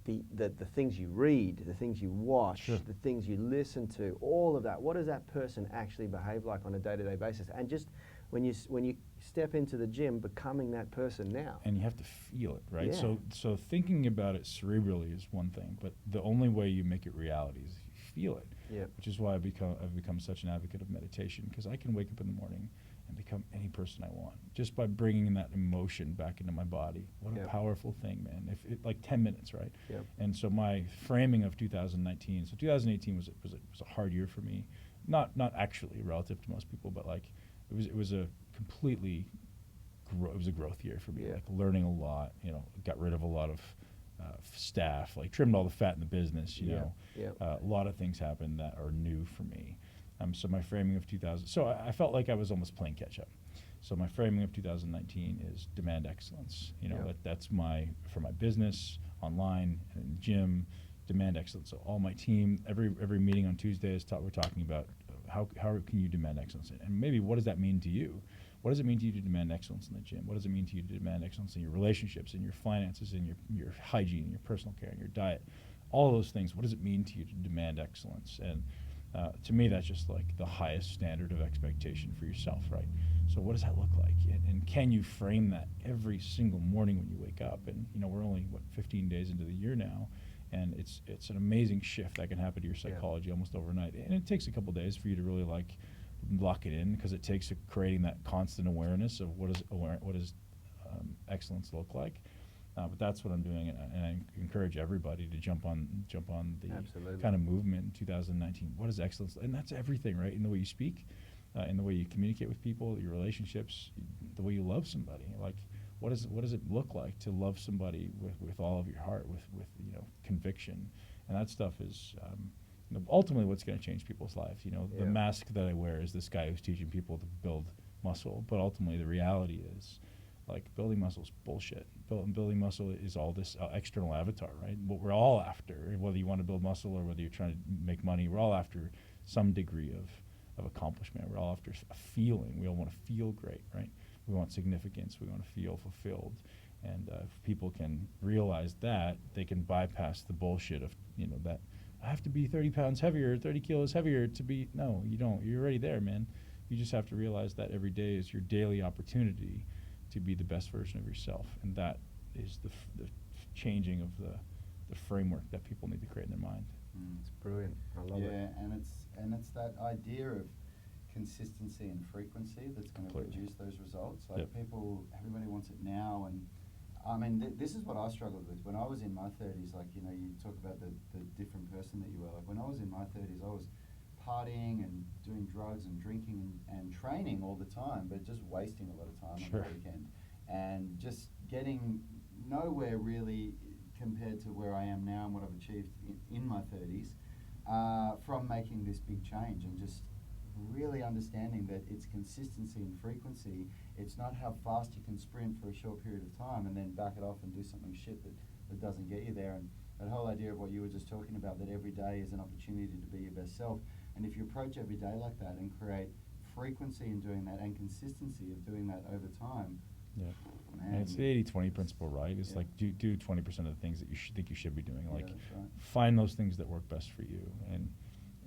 Speaker 2: The things you read, the things you watch, the things you listen to, all of that. What does that person actually behave like on a day-to-day basis? And just when you step into the gym, becoming that person now.
Speaker 1: And you have to feel it, right? Yeah. So thinking about it cerebrally is one thing, but the only way you make it reality is if you feel it.
Speaker 2: Yeah.
Speaker 1: Which is why I've become such an advocate of meditation, because I can wake up in the morning and become any person I want just by bringing that emotion back into my body. What a powerful thing, man! If it, like 10 minutes, right?
Speaker 2: Yep.
Speaker 1: And so my framing of 2019. So 2018 was a hard year for me, not actually relative to most people, but like it was a completely it was a growth year for me. Like learning a lot. You know, got rid of a lot of staff, like trimmed all the fat in the business. You know, a lot of things happened that are new for me. So my framing of 2000, so I felt like I was almost playing catch up. So my framing of 2019 is demand excellence. You know, that's for my business, online, and gym, demand excellence. So all my team, every meeting on Tuesdays, we're talking about how can you demand excellence, and maybe what does that mean to you? What does it mean to you to demand excellence in the gym? What does it mean to you to demand excellence in your relationships, in your finances, in your hygiene, your personal care, and your diet? All of those things. What does it mean to you to demand excellence? And to me, that's just like the highest standard of expectation for yourself, right? So what does that look like? And can you frame that every single morning when you wake up? And you know, we're only 15 days into the year now, and it's an amazing shift that can happen to your psychology almost overnight. And it takes a couple days for you to really like lock it in, because it takes creating that constant awareness of what does excellence look like. But that's what I'm doing, and I encourage everybody to jump on the kind of movement in 2019. What is excellence? And that's everything, right? In the way you speak, in the way you communicate with people, your relationships, the way you love somebody. Like, what does it look like to love somebody with all of your heart, with conviction? And that stuff is ultimately what's going to change people's lives. You know, the mask that I wear is this guy who's teaching people to build muscle, but ultimately the reality is, like, building muscle is bullshit. Building muscle is all this external avatar, right? What we're all after, whether you want to build muscle or whether you're trying to make money, we're all after some degree of accomplishment. We're all after a feeling. We all want to feel great, right? We want significance. We want to feel fulfilled. And if people can realize that, they can bypass the bullshit of, that I have to be 30 pounds heavier, 30 kilos heavier to be. No, you don't. You're already there, man. You just have to realize that every day is your daily opportunity to be the best version of yourself, and that is the changing of the framework that people need to create in their mind.
Speaker 2: It's brilliant. I love it.
Speaker 3: Yeah, and it's that idea of consistency and frequency that's going to produce those results. Like everybody wants it now, and I mean, this is what I struggled with when I was in my 30s. Like, you talk about the different person that you were. Like, when I was in my 30s, I was partying and doing drugs and drinking and training all the time, but just wasting a lot of time on the weekend, and just getting nowhere really compared to where I am now and what I've achieved in my 30s from making this big change, and just really understanding that it's consistency and frequency. It's not how fast you can sprint for a short period of time and then back it off and do something shit that doesn't get you there. And that whole idea of what you were just talking about, that every day is an opportunity to be your best self. And if you approach every day like that and create frequency in doing that and consistency of doing that over time, man.
Speaker 1: And it's the 80-20 principle, right? It's like do 20% of the things that you think you should be doing. Like, find those things that work best for you. And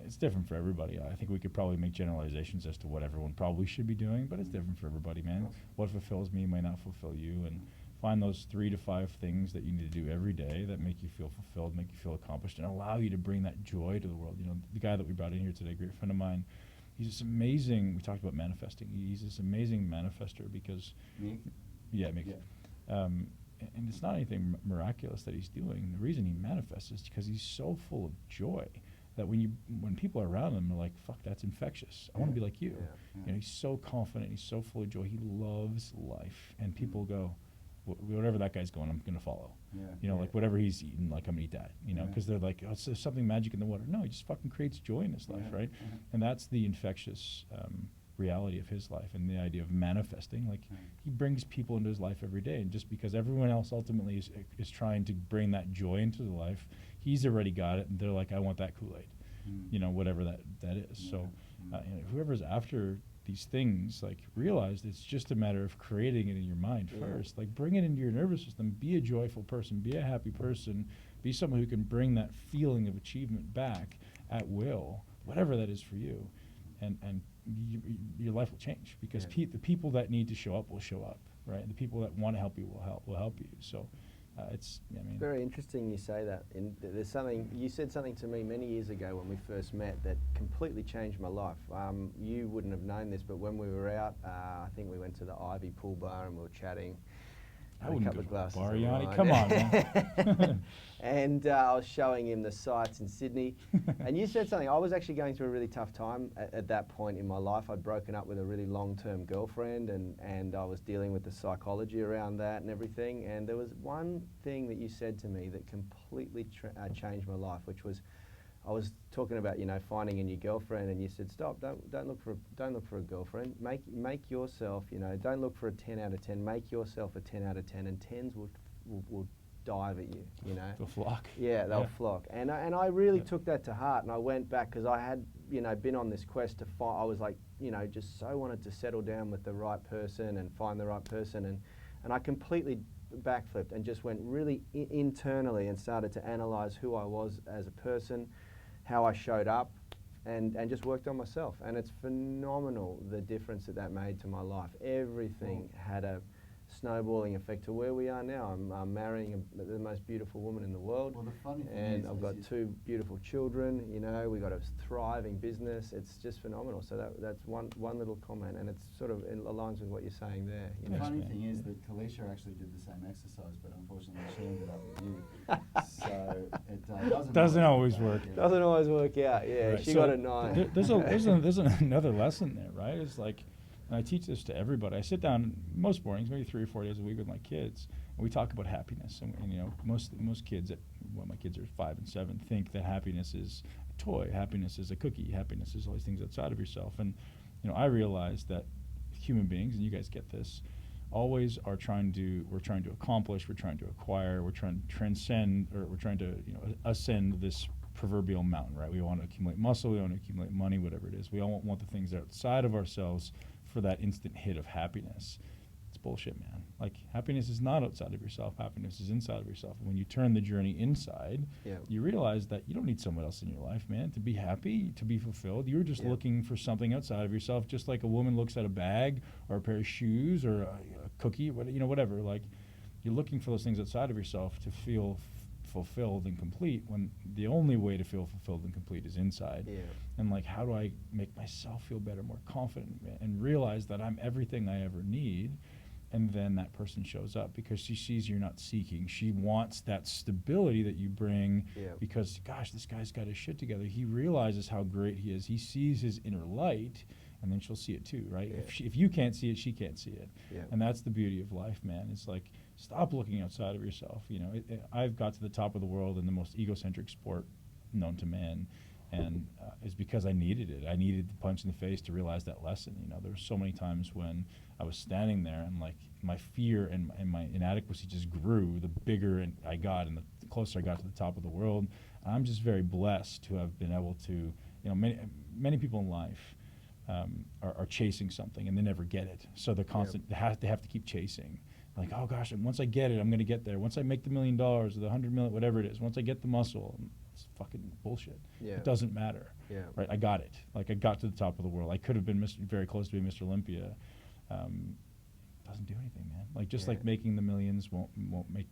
Speaker 1: it's different for everybody. I think we could probably make generalizations as to what everyone probably should be doing, but it's different for everybody, man. What fulfills me might not fulfill you, and find those 3 to 5 things that you need to do every day that make you feel fulfilled, make you feel accomplished, and allow you to bring that joy to the world. You know, the guy that we brought in here today, a great friend of mine, he's this amazing, we talked about manifesting, he's this amazing manifester because...
Speaker 3: Mick?
Speaker 1: Yeah, Mick. Yeah. And it's not anything miraculous that he's doing. The reason he manifests is because he's so full of joy that when people are around him, they're like, fuck, that's infectious. I want to be like you.
Speaker 3: Yeah.
Speaker 1: You know, he's so confident. He's so full of joy. He loves life. And people go, whatever that guy's going, I'm going to follow.
Speaker 3: Yeah.
Speaker 1: You know, like whatever he's eating, like I'm going to eat that. You know, because they're like, oh, there's something magic in the water. No, he just fucking creates joy in his life, right? And that's the infectious reality of his life, and the idea of manifesting. Like he brings people into his life every day, and just because everyone else ultimately is trying to bring that joy into their life, he's already got it, and they're like, I want that Kool-Aid, you know, whatever that is. So you know, whoever's after these things, like, realize it's just a matter of creating it in your mind first. Like, bring it into your nervous system. Be a joyful person. Be a happy person. Be someone who can bring that feeling of achievement back at will, whatever that is for you. And your life will change, because the people that need to show up will show up, right? The people that want to help you will help you. So it's, I mean,
Speaker 2: very interesting you say that. There's something you said something to me many years ago when we first met that completely changed my life. You wouldn't have known this, but when we were out, I think we went to the Ivy Pool Bar and we were chatting.
Speaker 1: I wouldn't
Speaker 2: couple
Speaker 1: go
Speaker 2: of glasses
Speaker 1: to a bar,
Speaker 2: of
Speaker 1: Yanni.
Speaker 2: wine.
Speaker 1: Come on, man.
Speaker 2: And I was showing him the sights in Sydney. And you said something. I was actually going through a really tough time at that point in my life. I'd broken up with a really long-term girlfriend, and I was dealing with the psychology around that and everything. And there was one thing that you said to me that completely changed my life, which was, I was talking about, you know, finding a new girlfriend, and you said, stop, don't look for a girlfriend. Make yourself, you know, don't look for a 10 out of 10. Make yourself a 10 out of 10, and 10s will dive at you, you know.
Speaker 1: They'll flock.
Speaker 2: Yeah, they'll flock. And I really took that to heart, and I went back, because I had, you know, been on this quest to find, I was like, you know, just so wanted to settle down with the right person and find the right person, and I completely backflipped and just went really internally and started to analyze who I was as a person, how I showed up, and just worked on myself. And it's phenomenal, the difference that made to my life. Everything had a snowballing effect to where we are now. I'm marrying the most beautiful woman in the world.
Speaker 3: Well, the funny thing
Speaker 2: and
Speaker 3: is,
Speaker 2: I've got 2 beautiful children, you know, we've got a thriving business. It's just phenomenal. So that's one little comment, and it's sort of in aligns with what you're saying there. You
Speaker 3: the
Speaker 2: know?
Speaker 3: funny thing is that Kalisha actually did the same exercise, but unfortunately she ended up with you. So it
Speaker 1: doesn't always work.
Speaker 2: Doesn't always work out, yeah.
Speaker 1: Right.
Speaker 2: She
Speaker 1: So
Speaker 2: got a 9.
Speaker 1: There's another lesson there, right? It's like, and I teach this to everybody. I sit down most mornings, maybe 3 or 4 days a week with my kids, and we talk about happiness. And you know, most kids, my kids are 5 and 7, think that happiness is a toy, happiness is a cookie, happiness is all these things outside of yourself. And you know, I realize that human beings, and you guys get this, always are trying to accomplish, we're trying to acquire, we're trying to transcend, or we're trying to, you know, ascend this proverbial mountain, right? We want to accumulate muscle, we want to accumulate money, whatever it is. We all want the things outside of ourselves for that instant hit of happiness. It's bullshit, man. Like, happiness is not outside of yourself. Happiness is inside of yourself. And when you turn the journey inside, you realize that you don't need someone else in your life, man, to be happy, to be fulfilled. You're just looking for something outside of yourself, just like a woman looks at a bag or a pair of shoes or a cookie, whatever. Like, you're looking for those things outside of yourself to feel fulfilled and complete, when the only way to feel fulfilled and complete is inside. And like, how do I make myself feel better, more confident, and realize that I'm everything I ever need? And then that person shows up because she sees you're not seeking. She wants that stability that you bring, because, gosh, this guy's got his shit together. He realizes how great he is. He sees his inner light, and then she'll see it too, right? If you can't see it, she can't see it. And that's the beauty of life, man. It's like, stop looking outside of yourself. You know, I've got to the top of the world in the most egocentric sport known to man, and it's because I needed it. I needed the punch in the face to realize that lesson. You know, there were so many times when I was standing there, and like, my fear and my inadequacy just grew the bigger I got, and the closer I got to the top of the world. I'm just very blessed to have been able to, you know, many people in life are chasing something and they never get it. So they're constant. They have to keep chasing. Like, oh gosh, and once I get it, I'm going to get there. Once I make the $1 million or the 100 million, whatever it is, once I get the muscle, it's fucking bullshit. It doesn't matter. Right? I got it. Like, I got to the top of the world. I could have been very close to being Mr. Olympia, doesn't do anything, man. Like just
Speaker 2: Yeah.
Speaker 1: like making the millions won't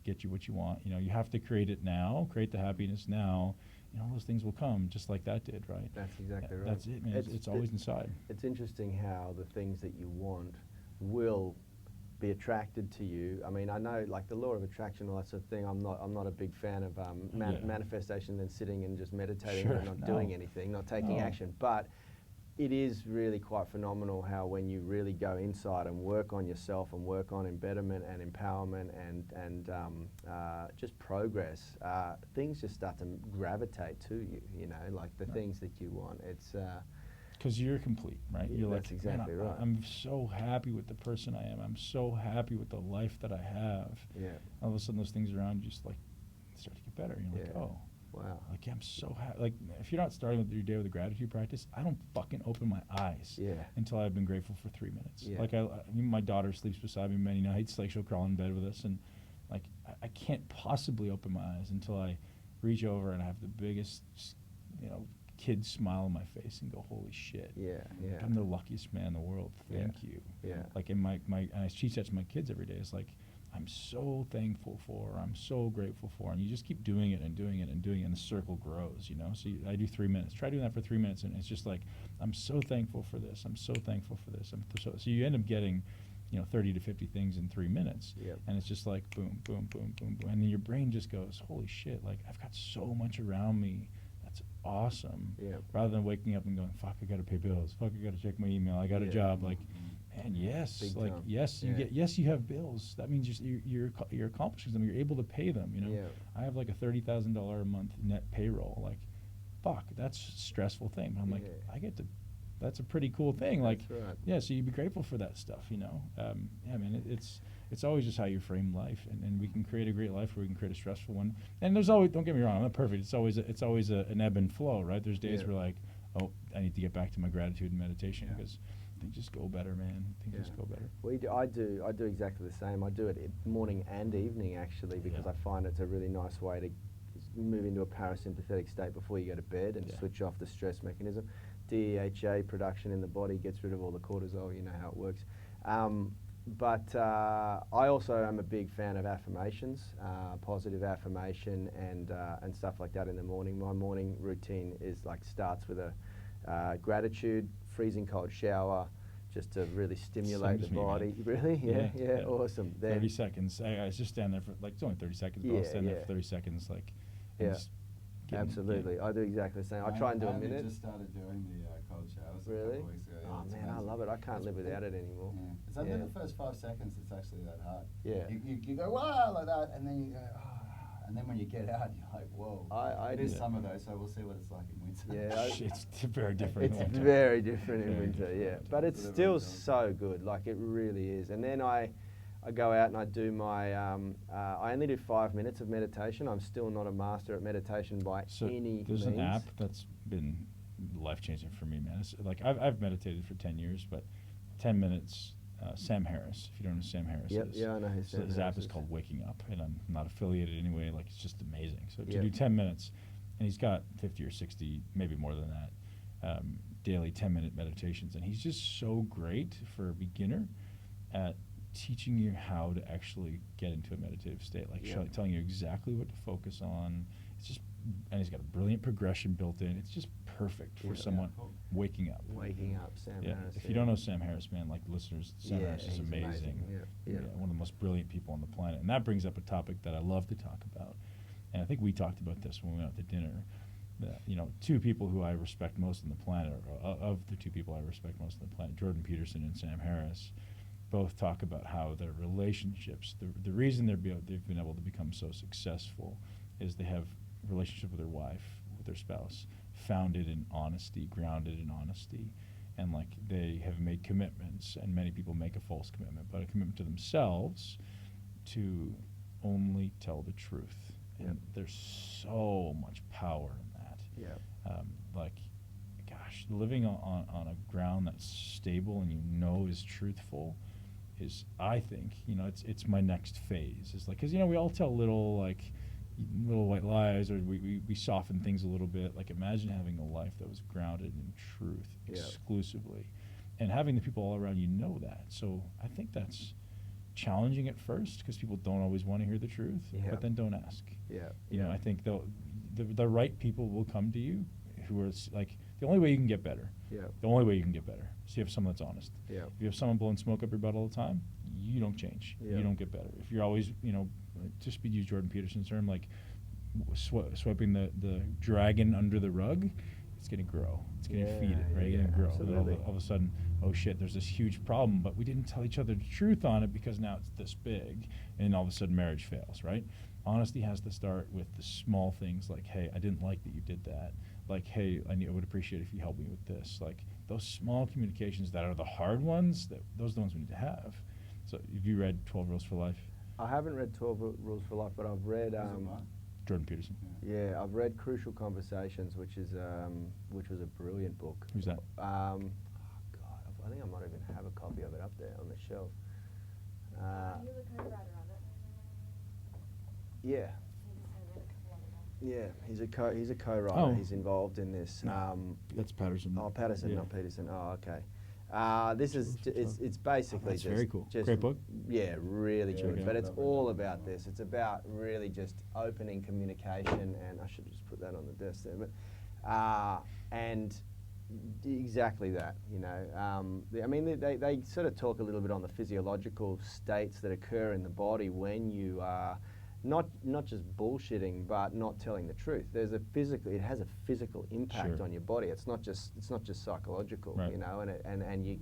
Speaker 1: get you what you want. You know, you have to create it now, create the happiness now, and all those things will come just like that did, right?
Speaker 2: That's exactly right.
Speaker 1: That's it, man. It's always inside.
Speaker 2: It's interesting how the things that you want will be attracted to you. I mean, I know like the law of attraction, all that sort of thing. I'm not a big fan of manifestation and sitting and just meditating and not doing anything, not taking action. But it is really quite phenomenal how when you really go inside and work on yourself and work on embetterment and empowerment and just progress, things just start to gravitate to you. You know, like the things that you want. It's
Speaker 1: because you're complete, right? You're
Speaker 2: that's
Speaker 1: like,
Speaker 2: exactly
Speaker 1: man,
Speaker 2: right.
Speaker 1: I'm so happy with the person I am. I'm so happy with the life that I have.
Speaker 2: Yeah.
Speaker 1: All of a sudden, those things around you just like start to get better. You're like,
Speaker 2: Yeah.
Speaker 1: oh,
Speaker 2: Wow.
Speaker 1: like I'm so happy. Like if you're not starting with your day with a gratitude practice, I don't fucking open my eyes until I've been grateful for 3 minutes.
Speaker 2: Yeah.
Speaker 1: Like my daughter sleeps beside me many nights. Like she'll crawl in bed with us, and like I can't possibly open my eyes until I reach over and I have the biggest, kid smile on my face and go, holy shit.
Speaker 2: Yeah, yeah.
Speaker 1: I'm the luckiest man in the world. Thank you.
Speaker 2: Yeah.
Speaker 1: Like in my and I teach that to my kids every day. It's like, I'm so thankful for, I'm so grateful for, and you just keep doing it and doing it and doing it, and the circle grows, So I do 3 minutes. Try doing that for 3 minutes, and it's just like, I'm so thankful for this. I'm so thankful for this. So you end up getting, 30 to 50 things in 3 minutes, and it's just like boom, boom, boom, boom, boom, and then your brain just goes, holy shit! Like I've got so much around me. That's awesome.
Speaker 2: Yeah.
Speaker 1: Rather than waking up and going, fuck, I got to pay bills. Fuck, I got to check my email. I got a job. Like, man, yes,
Speaker 2: Big
Speaker 1: like
Speaker 2: time.
Speaker 1: yes, you have bills. That means you're accomplishing them. You're able to pay them.
Speaker 2: Yeah.
Speaker 1: I have like a $30,000 a month net payroll. Like, fuck, that's a stressful thing. But I'm like, I get to. That's a pretty cool thing. Like,
Speaker 2: That's right.
Speaker 1: yeah. So you be grateful for that stuff. Yeah, man. It's always just how you frame life, and we can create a great life, or we can create a stressful one. And there's always, don't get me wrong, I'm not perfect. It's always an ebb and flow, right? There's days where like, oh, I need to get back to my gratitude and meditation because things just go better, man. Things just go better.
Speaker 2: I do exactly the same. I do it morning and evening actually because I find it's a really nice way to move into a parasympathetic state before you go to bed and switch off the stress mechanism. DHA production in the body gets rid of all the cortisol. You know how it works. But I also am a big fan of affirmations, positive affirmation and stuff like that in the morning. My morning routine is starts with a gratitude, freezing cold shower, just to really stimulate the body.
Speaker 1: Man.
Speaker 2: Really? Yeah, awesome. Then
Speaker 1: 30 seconds. I just stand there for it's only 30 seconds, but I'll stand there for 30 seconds, and just
Speaker 2: absolutely. I do exactly the same. I try and do a minute.
Speaker 3: I just started doing the cold showers
Speaker 2: Really?
Speaker 3: a couple weeks ago.
Speaker 2: Oh man, I love it. I can't live without it anymore.
Speaker 3: Yeah. It's like the first 5 seconds, it's actually that hard.
Speaker 2: Yeah.
Speaker 3: You go, wow, like that, and then you go, ah. And then when you get out, you're like, whoa. It is summer though, so we'll see what it's like in winter.
Speaker 2: Yeah,
Speaker 1: it's very different in
Speaker 2: It's
Speaker 1: winter.
Speaker 2: very different in
Speaker 1: Very
Speaker 2: winter,
Speaker 1: different.
Speaker 2: But it's still so good. Like it really is. And then I go out and I do my. I only do 5 minutes of meditation. I'm still not a master at meditation by any means.
Speaker 1: There's an app that's been life-changing for me, man. It's like I've meditated for 10 years, but 10 minutes. Sam Harris, if you don't know who Sam Harris is.
Speaker 2: Yeah, I know who Sam
Speaker 1: His
Speaker 2: Harris
Speaker 1: app is
Speaker 2: is.
Speaker 1: called Waking Up, and I'm not affiliated anyway. Like it's just amazing. So to
Speaker 2: Yep.
Speaker 1: do 10 minutes, and he's got 50 or 60, maybe more than that, daily 10-minute meditations, and he's just so great for a beginner at teaching you how to actually get into a meditative state, like telling you exactly what to focus on. It's just, and he's got a brilliant progression built in. It's just perfect for someone waking up.
Speaker 2: Waking up, Sam Harris.
Speaker 1: If you don't know Sam Harris, man, like listeners, Sam Harris is
Speaker 2: he's
Speaker 1: amazing.
Speaker 2: Yeah.
Speaker 1: One of the most brilliant people on the planet. And that brings up a topic that I love to talk about. And I think we talked about this when we went out to dinner. Two people who I respect most on the planet, or of the two people I respect most on the planet, Jordan Peterson and Sam Harris, both talk about how their relationships, the reason they've been able to become so successful is they have a relationship with their wife, with their spouse, founded in honesty, grounded in honesty, and like they have made commitments, and many people make a false commitment, but a commitment to themselves to only tell the truth. And there's so much power in that. Gosh, living on a ground that's stable and is truthful is, I think, it's my next phase. It's like, because we all tell little white lies, or we soften things a little bit. Like imagine having a life that was grounded in truth exclusively, and having the people all around you know that. So I think that's challenging at first because people don't always want to hear the truth, but then don't ask.
Speaker 2: Yeah.
Speaker 1: You know, I think the right people will come to you who are like, the only way you can get better.
Speaker 2: Yeah.
Speaker 1: The only way you can get better is you have someone that's honest.
Speaker 2: Yeah.
Speaker 1: If you have someone blowing smoke up your butt all the time, you don't change.
Speaker 2: Yeah.
Speaker 1: You don't get better. If you're always, you know, just to use Jordan Peterson's term, like swiping the dragon under the rug, it's going to grow. It's going to feed it, right? It's going to grow.
Speaker 2: Absolutely.
Speaker 1: And all of a sudden, oh shit, there's this huge problem, but we didn't tell each other the truth on it because now it's this big, and all of a sudden marriage fails, right? Honesty has to start with the small things like, hey, I didn't like that you did that. Like, hey, I would appreciate if you helped me with this. Like, those small communications that are the hard ones, those are the ones we need to have. So have you read 12 Rules for Life?
Speaker 2: I haven't read 12 Rules for Life, but I've read...
Speaker 1: Jordan Peterson.
Speaker 2: Yeah, I've read Crucial Conversations, which was a brilliant book.
Speaker 1: Who's that?
Speaker 2: Oh God, I think I might even have a copy of it up there on the shelf.
Speaker 4: He was a co-writer on it.
Speaker 2: Yeah. Yeah, he's a co-writer.
Speaker 1: Oh.
Speaker 2: He's involved in this.
Speaker 1: That's Patterson.
Speaker 2: Oh, Patterson,
Speaker 1: Yeah.
Speaker 2: not Peterson. Oh, okay. This is it's basically
Speaker 1: That's
Speaker 2: just
Speaker 1: very cool.
Speaker 2: just
Speaker 1: Great book.
Speaker 2: Yeah, really
Speaker 3: Yeah,
Speaker 2: good.
Speaker 1: okay.
Speaker 2: But it's all about this. It's about really just opening communication, and I should just put that on the desk there. But and exactly that, you know. I mean, they sort of talk a little bit on the physiological states that occur in the body when you are not just bullshitting, but not telling the truth. It has a physical impact
Speaker 1: Sure.
Speaker 2: on your body. It's not just psychological,
Speaker 1: Right.
Speaker 2: you know. And you,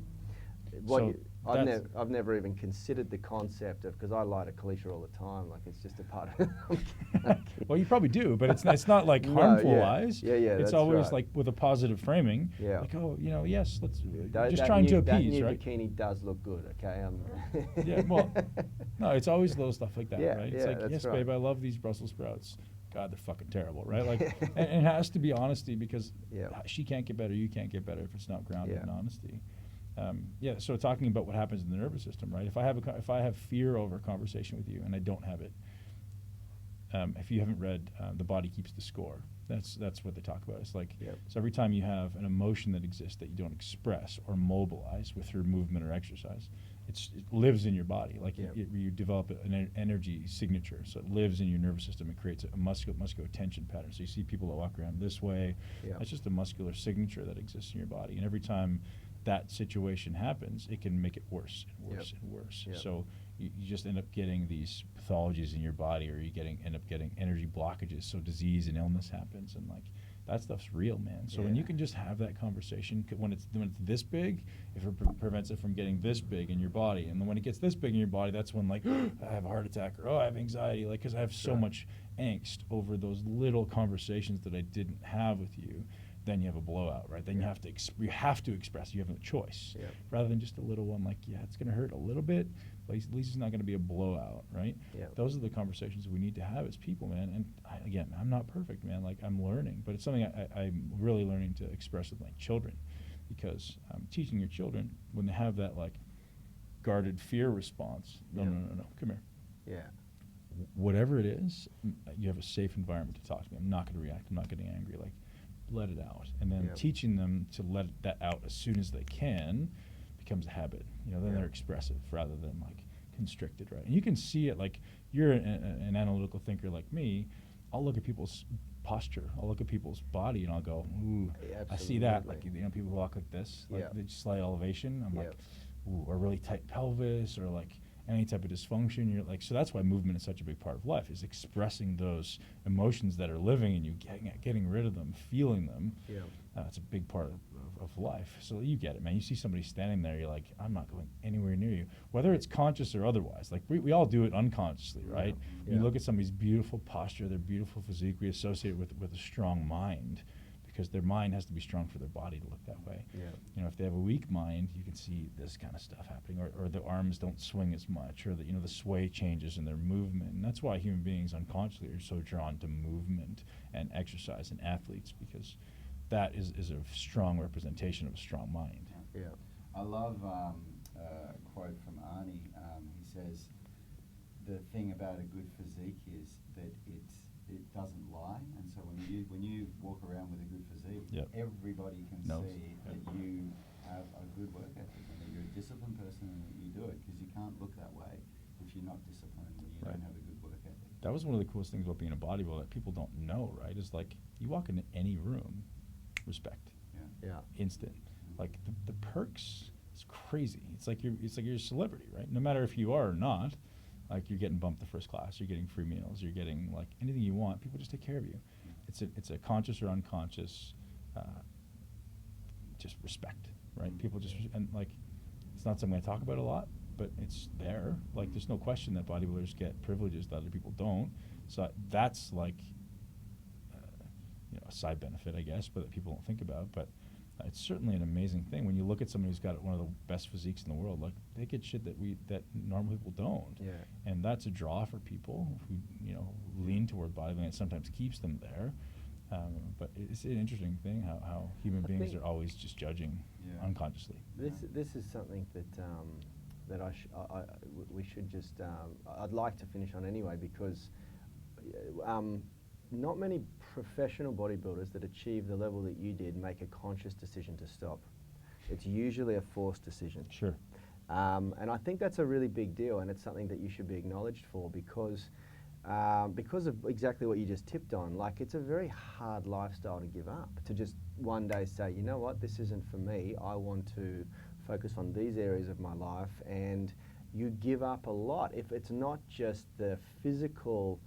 Speaker 1: So
Speaker 2: I've never even considered the concept of, because I light a Kalisha all the time, like it's just a part of it.
Speaker 1: Well, you probably do, but it's not like
Speaker 2: No,
Speaker 1: harmful
Speaker 2: yeah.
Speaker 1: lies.
Speaker 2: Yeah,
Speaker 1: It's
Speaker 2: that's
Speaker 1: always
Speaker 2: right.
Speaker 1: like with a positive framing.
Speaker 2: Yeah.
Speaker 1: Like, oh, you know, yes, let's
Speaker 2: That-
Speaker 1: just
Speaker 2: that
Speaker 1: trying to
Speaker 2: new- that
Speaker 1: appease,
Speaker 2: new
Speaker 1: right?
Speaker 2: bikini does look good, okay?
Speaker 1: Yeah, well, no, it's always little stuff like that,
Speaker 2: Yeah,
Speaker 1: right? It's
Speaker 2: yeah,
Speaker 1: like,
Speaker 2: that's
Speaker 1: yes,
Speaker 2: right.
Speaker 1: babe, I love these Brussels sprouts. God, they're fucking terrible, right? Like, and it has to be honesty because
Speaker 2: Yeah.
Speaker 1: she can't get better, you can't get better if it's not grounded
Speaker 2: Yeah.
Speaker 1: in honesty. Yeah, so talking about what happens in the nervous system, right? If I have fear over a conversation with you and I don't have it, if you haven't read The Body Keeps the Score, that's what they talk about. It's like,
Speaker 2: Yep.
Speaker 1: so every time you have an emotion that exists that you don't express or mobilize with your movement or exercise, it lives in your body. Like
Speaker 2: Yep.
Speaker 1: you develop an energy signature, so it lives in your nervous system. It creates a muscular tension pattern. So you see people that walk around this way.
Speaker 2: Yep.
Speaker 1: That's just a muscular signature that exists in your body. And every time that situation happens, it can make it worse and worse
Speaker 2: Yep.
Speaker 1: and worse.
Speaker 2: Yep.
Speaker 1: So you just end up getting these pathologies in your body, or you end up getting energy blockages. So disease and illness happens, and like that stuff's real, man. So when
Speaker 2: Yeah.
Speaker 1: you can just have that conversation, when it's this big, if it prevents it from getting this big in your body, and then when it gets this big in your body, that's when like I have a heart attack, or I have anxiety, like because I have so
Speaker 2: Right.
Speaker 1: much angst over those little conversations that I didn't have with you. Then you have a blowout, right? Then you
Speaker 2: Yeah.
Speaker 1: have to express. You have no choice,
Speaker 2: Yeah.
Speaker 1: rather than just a little one. Like, yeah, it's going to hurt a little bit, but at least it's not going to be a blowout, right?
Speaker 2: Yeah.
Speaker 1: Those are the conversations we need to have as people, man. And again, I'm not perfect, man. Like, I'm learning, but it's something I'm really learning to express with my children, because teaching your children when they have that like guarded fear response. No,
Speaker 2: Yeah.
Speaker 1: no, come here.
Speaker 2: Yeah.
Speaker 1: Whatever it is, you have a safe environment to talk to me. I'm not going to react. I'm not getting angry. Like, let it out. And then
Speaker 2: Yeah.
Speaker 1: teaching them to let that out as soon as they can becomes a habit. You know, then
Speaker 2: Yeah.
Speaker 1: they're expressive rather than like constricted, right? And you can see it. Like, you're an analytical thinker like me. I'll look at people's posture. I'll look at people's body, and I'll go, ooh,
Speaker 2: Yeah,
Speaker 1: I see that. Like,
Speaker 2: absolutely.
Speaker 1: you know, people who walk like this, like
Speaker 2: Yeah.
Speaker 1: they just slight elevation. I'm like,
Speaker 2: Yeah.
Speaker 1: ooh, or really tight pelvis, or like any type of dysfunction. You're like, so that's why movement is such a big part of life, is expressing those emotions that are living in you, getting rid of them, feeling them.
Speaker 2: Yeah.
Speaker 1: It's a big part of life. So you get it, man. You see somebody standing there, you're like, I'm not going anywhere near you, whether it's conscious or otherwise. Like, we all do it unconsciously, right?
Speaker 2: Yeah.
Speaker 1: When you look at somebody's beautiful posture, their beautiful physique, we associate it with a strong mind, because their mind has to be strong for their body to look that way.
Speaker 2: Yeah.
Speaker 1: You know, if they have a weak mind, you can see this kind of stuff happening, or the arms don't swing as much, or the sway changes in their movement. And that's why human beings unconsciously are so drawn to movement and exercise and athletes, because that is a strong representation of a strong mind.
Speaker 2: Yeah.
Speaker 3: I love a quote from Arnie. He says, the thing about a good physique is that it doesn't lie, and so when you walk around with a good physique,
Speaker 1: Yep.
Speaker 3: everybody can
Speaker 1: Knows.
Speaker 3: see that you have a good work ethic and that you're a disciplined person and that you do it, because you can't look that way not disciplined and you
Speaker 1: Right.
Speaker 3: don't have a good work ethic.
Speaker 1: That was one of the coolest things about being a bodybuilder that people don't know, right? Is like you walk into any room, respect,
Speaker 2: Yeah.
Speaker 1: instant. Like the perks, it's crazy. It's like you're a celebrity, right? No matter if you are or not, like you're getting bumped to first class, you're getting free meals, you're getting like anything you want. People just take care of you. It's a conscious or unconscious, just respect, right? People just and like it's not something I talk about a lot, but it's there. Like there's no question that bodybuilders get privileges that other people don't. So that's like a side benefit, I guess, but that people don't think about. But it's certainly an amazing thing when you look at somebody who's got one of the best physiques in the world. Like they get shit that normal people don't,
Speaker 2: Yeah.
Speaker 1: and that's a draw for people who lean toward bodybuilding. It sometimes keeps them there, but it's an interesting thing how human beings are always just judging unconsciously.
Speaker 2: This is something that that we should just I'd like to finish on anyway, because not many professional bodybuilders that achieve the level that you did make a conscious decision to stop. It's usually a forced decision.
Speaker 1: Sure.
Speaker 2: And I think that's a really big deal, and it's something that you should be acknowledged for, because of exactly what you just tipped on. Like, it's a very hard lifestyle to give up, to just one day say, you know what, this isn't for me, I want to focus on these areas of my life, and you give up a lot. If it's not just the physical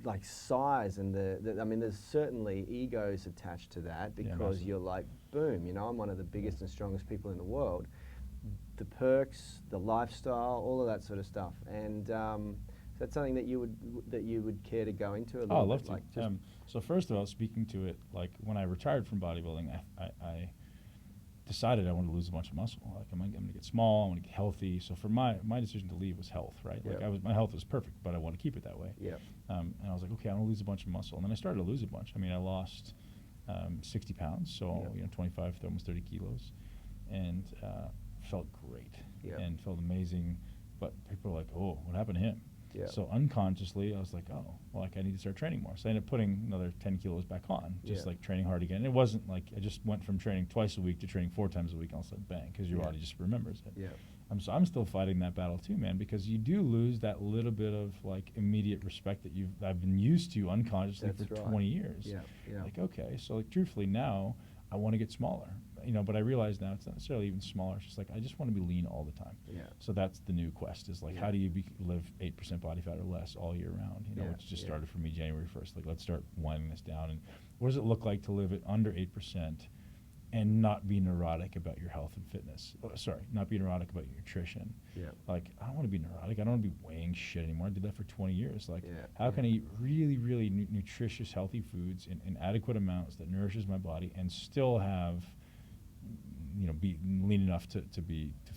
Speaker 2: like size and I mean, there's certainly egos attached to that, because you're like, boom, I'm one of the biggest and strongest people in the world. The perks, the lifestyle, all of that sort of stuff. And is that something that you would care to go into a little bit?
Speaker 1: Oh, I'd love to.
Speaker 2: Like
Speaker 1: so first of all, speaking to it, like when I retired from bodybuilding, I decided I wanted to lose a bunch of muscle. Like I'm going to get small, I want to get healthy. So for my decision to leave was health, right? Like my health was perfect, but I want to keep it that way.
Speaker 2: Yeah.
Speaker 1: And I was like, okay, I want to lose a bunch of muscle. And then I started to lose a bunch. I mean, I lost 60 pounds, so 25, almost 30 kilos, and felt great and felt amazing. But people were like, oh, what happened to him?
Speaker 2: Yeah.
Speaker 1: So unconsciously, I was like, oh, well, like I need to start training more. So I ended up putting another 10 kilos back on, just like training hard again. And it wasn't like I just went from training twice a week to training 4 times a week, and all of a sudden, bang, because your body just remembers it.
Speaker 2: Yeah.
Speaker 1: So I'm still fighting that battle too, man, because you do lose that little bit of like immediate respect that I've been used to unconsciously for 20 years.
Speaker 2: Yeah. Yeah.
Speaker 1: Like, okay, so like truthfully now I want to get smaller, but I realize now it's not necessarily even smaller. It's just like I just want to be lean all the time.
Speaker 2: Yeah.
Speaker 1: So that's the new quest, is like how do you live 8% body fat or less all year round? Which just started for me January 1st. Like, let's start winding this down. And what does it look like to live at under 8% and not be neurotic about your health and fitness? Not be neurotic about your nutrition.
Speaker 2: Yeah.
Speaker 1: Like, I don't want to be neurotic. I don't want to be weighing shit anymore. I did that for 20 years. Like, how can I eat really, really nutritious, healthy foods in adequate amounts that nourishes my body and still have, be lean enough to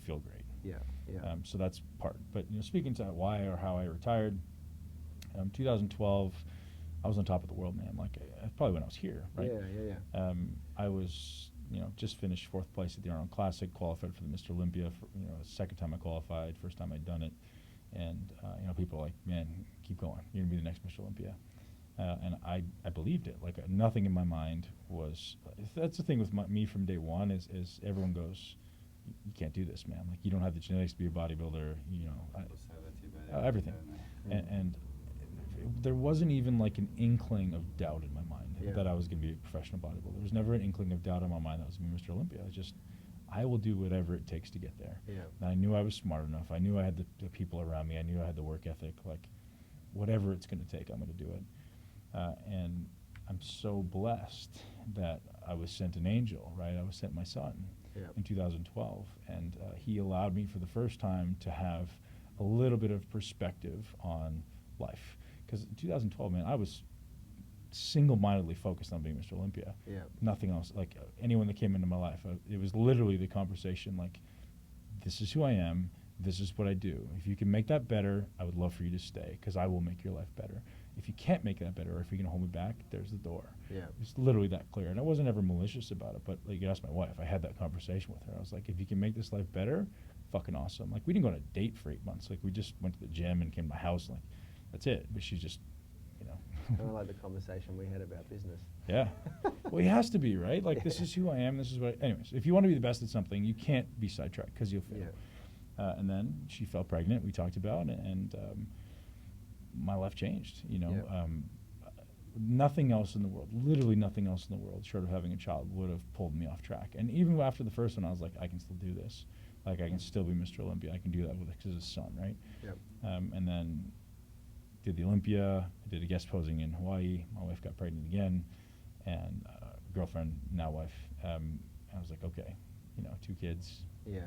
Speaker 1: feel great?
Speaker 2: Yeah. Yeah.
Speaker 1: So that's part. But speaking to why or how I retired, 2012, I was on top of the world, man. Like probably when I was here, right?
Speaker 2: Yeah.
Speaker 1: I was, just finished 4th place at the Arnold Classic, qualified for the Mr. Olympia. For, second time I qualified, first time I'd done it, and people are like, man, keep going. You're gonna be the next Mr. Olympia. And I believed it. Like nothing in my mind was. That's the thing with me from day one is everyone goes, you can't do this, man. Like you don't have the genetics to be a bodybuilder. Everything, and there wasn't even like an inkling of doubt in my mind that I was going to be a professional bodybuilder. There was never an inkling of doubt in my mind that I was going to be Mr. Olympia. I will do whatever it takes to get there.
Speaker 2: Yeah.
Speaker 1: And I knew I was smart enough. I knew I had the people around me. I knew I had the work ethic. Like whatever it's going to take, I'm going to do it. And I'm so blessed that I was sent an angel, right? I was sent my son in 2012, and he allowed me for the first time to have a little bit of perspective on life. Because in 2012, man, I was single-mindedly focused on being Mr. Olympia.
Speaker 2: Yeah.
Speaker 1: Nothing else. Like anyone that came into my life, it was literally the conversation like, this is who I am, this is what I do. If you can make that better, I would love for you to stay, because I will make your life better. If you can't make that better, or if you're going to hold me back, there's the door.
Speaker 2: Yeah.
Speaker 1: It's literally that clear. And I wasn't ever malicious about it, but like you asked my wife, I had that conversation with her. I was like, if you can make this life better, fucking awesome. Like we didn't go on a date for 8 months. Like we just went to the gym and came to my house, and like that's it. But she just,
Speaker 2: Kind of like the conversation we had about business.
Speaker 1: Yeah. Well, he has to be, right? Like this is who I am. This is what. Anyways, if you want to be the best at something, you can't be sidetracked because you'll fail. And then she fell pregnant, we talked about, and my life changed, you know. Nothing else in the world, literally nothing else in the world, short of having a child, would have pulled me off track. And even after the first one, I was like, I can still do this. Like, I can still be Mr. Olympia. I can do that with his son, right? And then did the Olympia. I did a guest posing in Hawaii. My wife got pregnant again, and girlfriend, now wife. I was like, okay, you know, 2 kids.
Speaker 2: Yeah.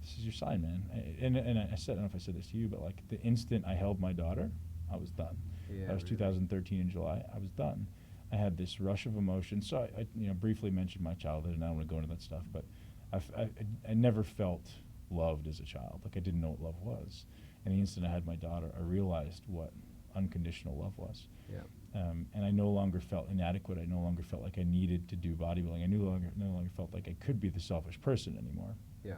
Speaker 1: This is your sign, man. And I said, I don't know if I said this to you, but like the instant I held my daughter, I was done.
Speaker 2: Yeah,
Speaker 1: that was
Speaker 2: really.
Speaker 1: 2013 in July. I was done. I had this rush of emotion. So I you know, briefly mentioned my childhood, and I don't want to go into that stuff, but I never felt loved as a child. Like, I didn't know what love was. And the instant I had my daughter, I realized what unconditional love was.
Speaker 2: Yeah.
Speaker 1: And I no longer felt inadequate. I no longer felt like I needed to do bodybuilding. I no longer felt like I could be the selfish person anymore.
Speaker 2: Yeah.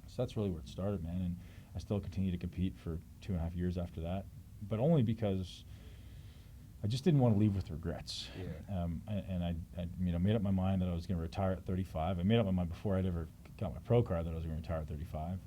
Speaker 1: So that's really where it started, man. And I still continue to compete for 2.5 years after that, but only because I just didn't want to leave with regrets.
Speaker 2: Yeah.
Speaker 1: And I you know, made up my mind that I was going to retire at 35. I made up my mind before I'd ever got my pro card that I was going to retire at 35,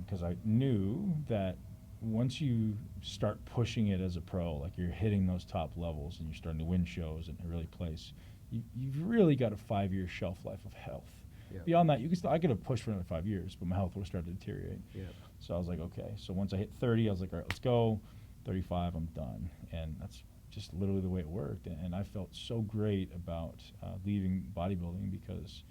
Speaker 1: because I knew that once you start pushing it as a pro, like you're hitting those top levels and you're starting to win shows and really place, you've really got a 5-year shelf life of health.
Speaker 2: Yeah.
Speaker 1: Beyond that, I could have pushed for another 5 years, but my health would have started to deteriorate.
Speaker 2: Yeah.
Speaker 1: So I was like, okay. So once I hit 30, I was like, all right, let's go. 35, I'm done. And that's just literally the way it worked. And I felt so great about leaving bodybuilding, because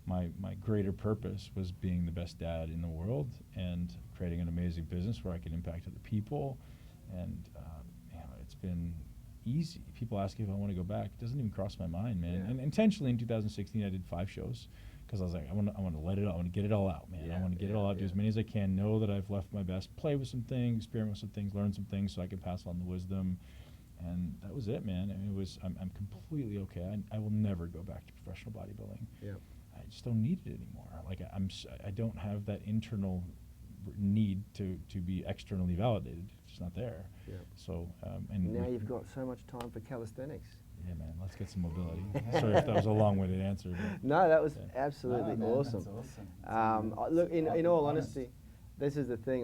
Speaker 1: my greater purpose was being the best dad in the world and creating an amazing business where I could impact other people. And you know, it's been easy. People ask if I want to go back. It doesn't even cross my mind, man.
Speaker 2: Yeah.
Speaker 1: And intentionally in 2016, I did 5 shows. Because I was like, I want to let it out. I want to get it all out, man.
Speaker 2: Yeah,
Speaker 1: I want to get it all out, do as many as I can, know that I've left my best, play with some things, experiment with some things, learn some things so I can pass on the wisdom. And that was it, man. I mean, I'm completely okay. I will never go back to professional bodybuilding.
Speaker 2: Yeah.
Speaker 1: I just don't need it anymore. Like, I don't have that internal need to be externally validated. It's just not there.
Speaker 2: Yeah.
Speaker 1: So, and
Speaker 2: Now you've got so much time for calisthenics.
Speaker 1: yeah, man, let's get some mobility. Sorry if that was a long-winded answer. But
Speaker 2: No, that was
Speaker 1: yeah.
Speaker 2: absolutely
Speaker 3: No, man,
Speaker 2: awesome.
Speaker 3: that's awesome.
Speaker 2: Look, in all
Speaker 3: Honest.
Speaker 2: honesty, this is the thing.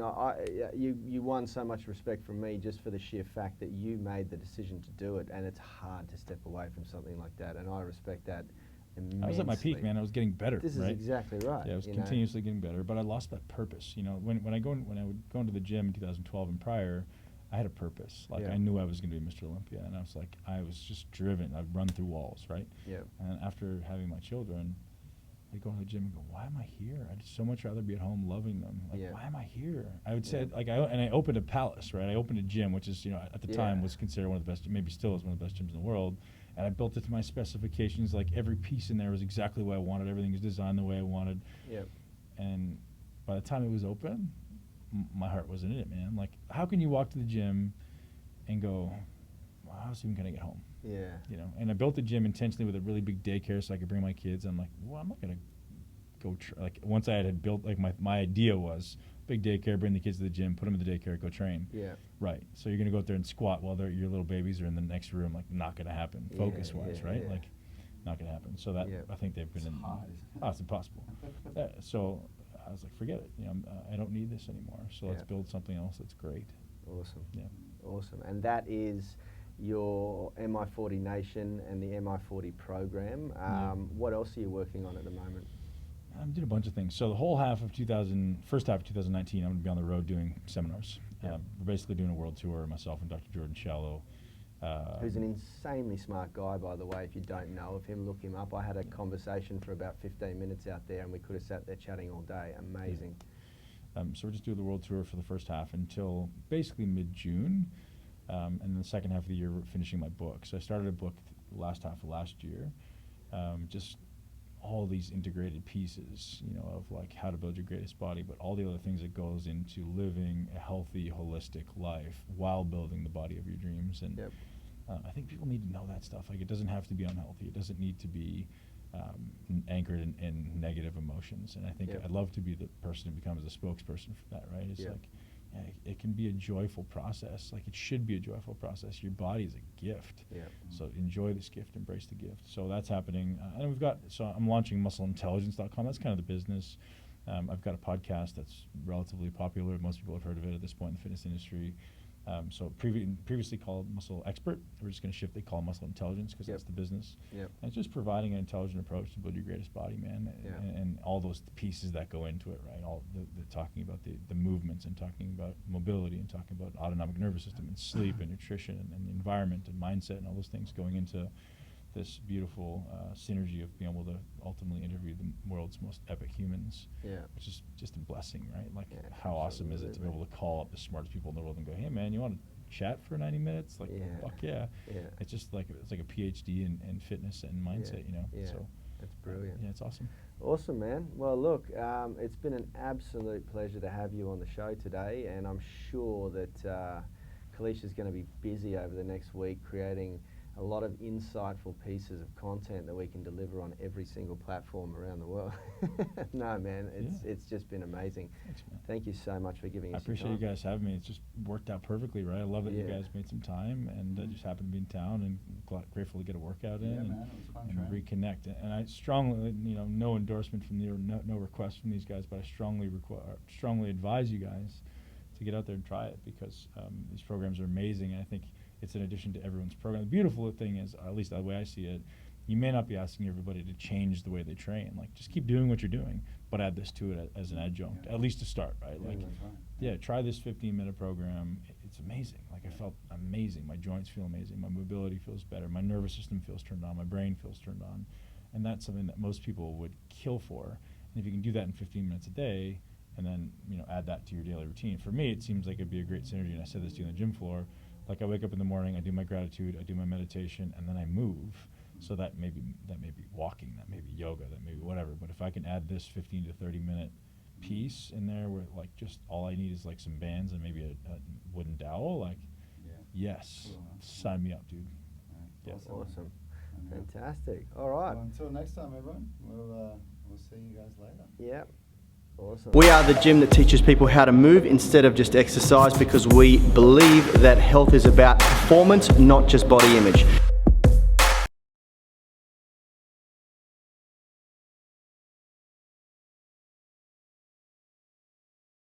Speaker 2: You won so much respect from me just for the sheer fact that you made the decision to do it, and it's hard to step away from something like that, and I respect that immensely.
Speaker 1: I was at my peak, man. I was getting better.
Speaker 2: This
Speaker 1: right?
Speaker 2: is exactly right.
Speaker 1: Yeah, I was
Speaker 2: you know.
Speaker 1: continuously getting better, but I lost that purpose. You know, when I would go into the gym in 2012 and prior, I had a purpose. Like,
Speaker 2: Yeah.
Speaker 1: I knew I was going to be Mr. Olympia, and I was just driven. I'd run through walls, right?
Speaker 2: Yeah.
Speaker 1: And after having my children, I'd go to the gym and go, why am I here? I'd so much rather be at home loving them. Like,
Speaker 2: Yeah.
Speaker 1: why am I here? I would say,
Speaker 2: Yeah.
Speaker 1: like, I opened a Palace, right? I opened a gym, which is, you know, at the time
Speaker 2: Yeah.
Speaker 1: was considered one of the best, maybe still is one of the best gyms in the world. And I built it to my specifications. Like, every piece in there was exactly what I wanted. Everything was designed the way I wanted.
Speaker 2: Yeah.
Speaker 1: And by the time it was open, my heart wasn't in it, man. Like, how can you walk to the gym and go, well, how soon can I get home?
Speaker 2: Yeah.
Speaker 1: You know, and I built the gym intentionally with a really big daycare so I could bring my kids. I'm like, well, I'm not going to go, like, once I had built, like, my idea was big daycare, bring the kids to the gym, put them in the daycare, go train.
Speaker 2: Yeah.
Speaker 1: Right. So you're going to go out there and squat while your little babies are in the next room. Like, not going to happen,
Speaker 2: Yeah,
Speaker 1: focus-wise,
Speaker 2: yeah,
Speaker 1: right?
Speaker 2: yeah.
Speaker 1: Like, not going to happen. So that,
Speaker 2: Yeah.
Speaker 1: I think they've been
Speaker 3: It's
Speaker 1: in.
Speaker 3: hard, isn't it?
Speaker 1: Oh, it's impossible. So I was like, forget it. You know, I don't need this anymore. So let's
Speaker 2: Yeah.
Speaker 1: build something else that's great.
Speaker 2: Awesome.
Speaker 1: Yeah.
Speaker 2: Awesome. And that is your MI40 Nation and the MI40 program. What else are you working on at the moment?
Speaker 1: I'm doing a bunch of things. So the whole first half of 2019, I'm going to be on the road doing seminars.
Speaker 2: Yeah.
Speaker 1: We're basically doing a world tour, myself and Dr. Jordan Shallow.
Speaker 2: Who's an insanely smart guy, by the way. If you don't know of him, look him up. I had a conversation for about 15 minutes out there, and we could have sat there chatting all day. Amazing.
Speaker 1: So we're just doing the world tour for the first half until basically mid-June. And then the second half of the year, we're finishing my book. So I started a book last half of last year, just all these integrated pieces, you know, of like how to build your greatest body, but all the other things that goes into living a healthy, holistic life while building the body of your dreams. And
Speaker 2: Yep.
Speaker 1: I think people need to know that stuff. Like, it doesn't have to be unhealthy. It doesn't need to be anchored in negative emotions. And I think
Speaker 2: Yep.
Speaker 1: I'd love to be the person who becomes the spokesperson for that, right? It's
Speaker 2: Yep.
Speaker 1: like, yeah, it can be a joyful process. Like, it should be a joyful process. Your body is a gift.
Speaker 2: Yeah.
Speaker 1: So enjoy this gift, embrace the gift. So that's happening. And I'm launching muscleintelligence.com. That's kind of the business. I've got a podcast that's relatively popular. Most people have heard of it at this point in the fitness industry. So previously called Muscle Expert. We're just going to shift. They call it Muscle Intelligence because that's the business.
Speaker 2: Yep.
Speaker 1: And it's just providing an intelligent approach to build your greatest body, man, and all those pieces that go into it, right? All the talking about the movements and talking about mobility and talking about autonomic nervous system and sleep and nutrition and the environment and mindset and all those things going into this beautiful synergy of being able to ultimately interview the world's most epic humans, which is just a blessing, right? Like, how awesome is it to be able to call up the smartest people in the world and go, hey, man, you want to chat for 90 minutes? Like, fuck yeah. It's just like, it's like a PhD in fitness and mindset, you know? So
Speaker 2: that's brilliant.
Speaker 1: Yeah, it's awesome.
Speaker 2: Awesome, man. Well, look, it's been an absolute pleasure to have you on the show today, and I'm sure that Kalisha's going to be busy over the next week creating a lot of insightful pieces of content that we can deliver on every single platform around the world. No, man, it's just been amazing.
Speaker 1: Thanks, man.
Speaker 2: Thank you so much for giving us
Speaker 1: I appreciate you guys having me. It's just worked out perfectly, right? I love that you guys made some time and just happened to be in town, and grateful to get a workout in
Speaker 3: man, it was fun
Speaker 1: and reconnect. And I strongly, no endorsement from no request from these guys, but I strongly advise you guys to get out there and try it, because these programs are amazing, and I think it's in addition to everyone's program. The beautiful thing is, at least the way I see it, you may not be asking everybody to change the way they train. Like, just keep doing what you're doing, but add this to it as an adjunct, at least to start, right? Try this 15-minute program. It's amazing. Like, I felt amazing. My joints feel amazing. My mobility feels better. My nervous system feels turned on. My brain feels turned on. And that's something that most people would kill for. And if you can do that in 15 minutes a day, and then add that to your daily routine. For me, it seems like it'd be a great synergy, and I said this to you on the gym floor. Like, I wake up in the morning, I do my gratitude, I do my meditation, and then I move. So that may be walking, that may be yoga, that may be whatever. But if I can add this 15 to 30-minute piece in there where, like, just all I need is, like, some bands and maybe a wooden dowel, like, yes, sign me up, dude.
Speaker 2: Awesome. Fantastic. All right.
Speaker 3: Well, until next time, everyone, we'll see you guys later.
Speaker 2: Yeah. Awesome.
Speaker 5: We are the gym that teaches people how to move instead of just exercise, because we believe that health is about performance, not just body image.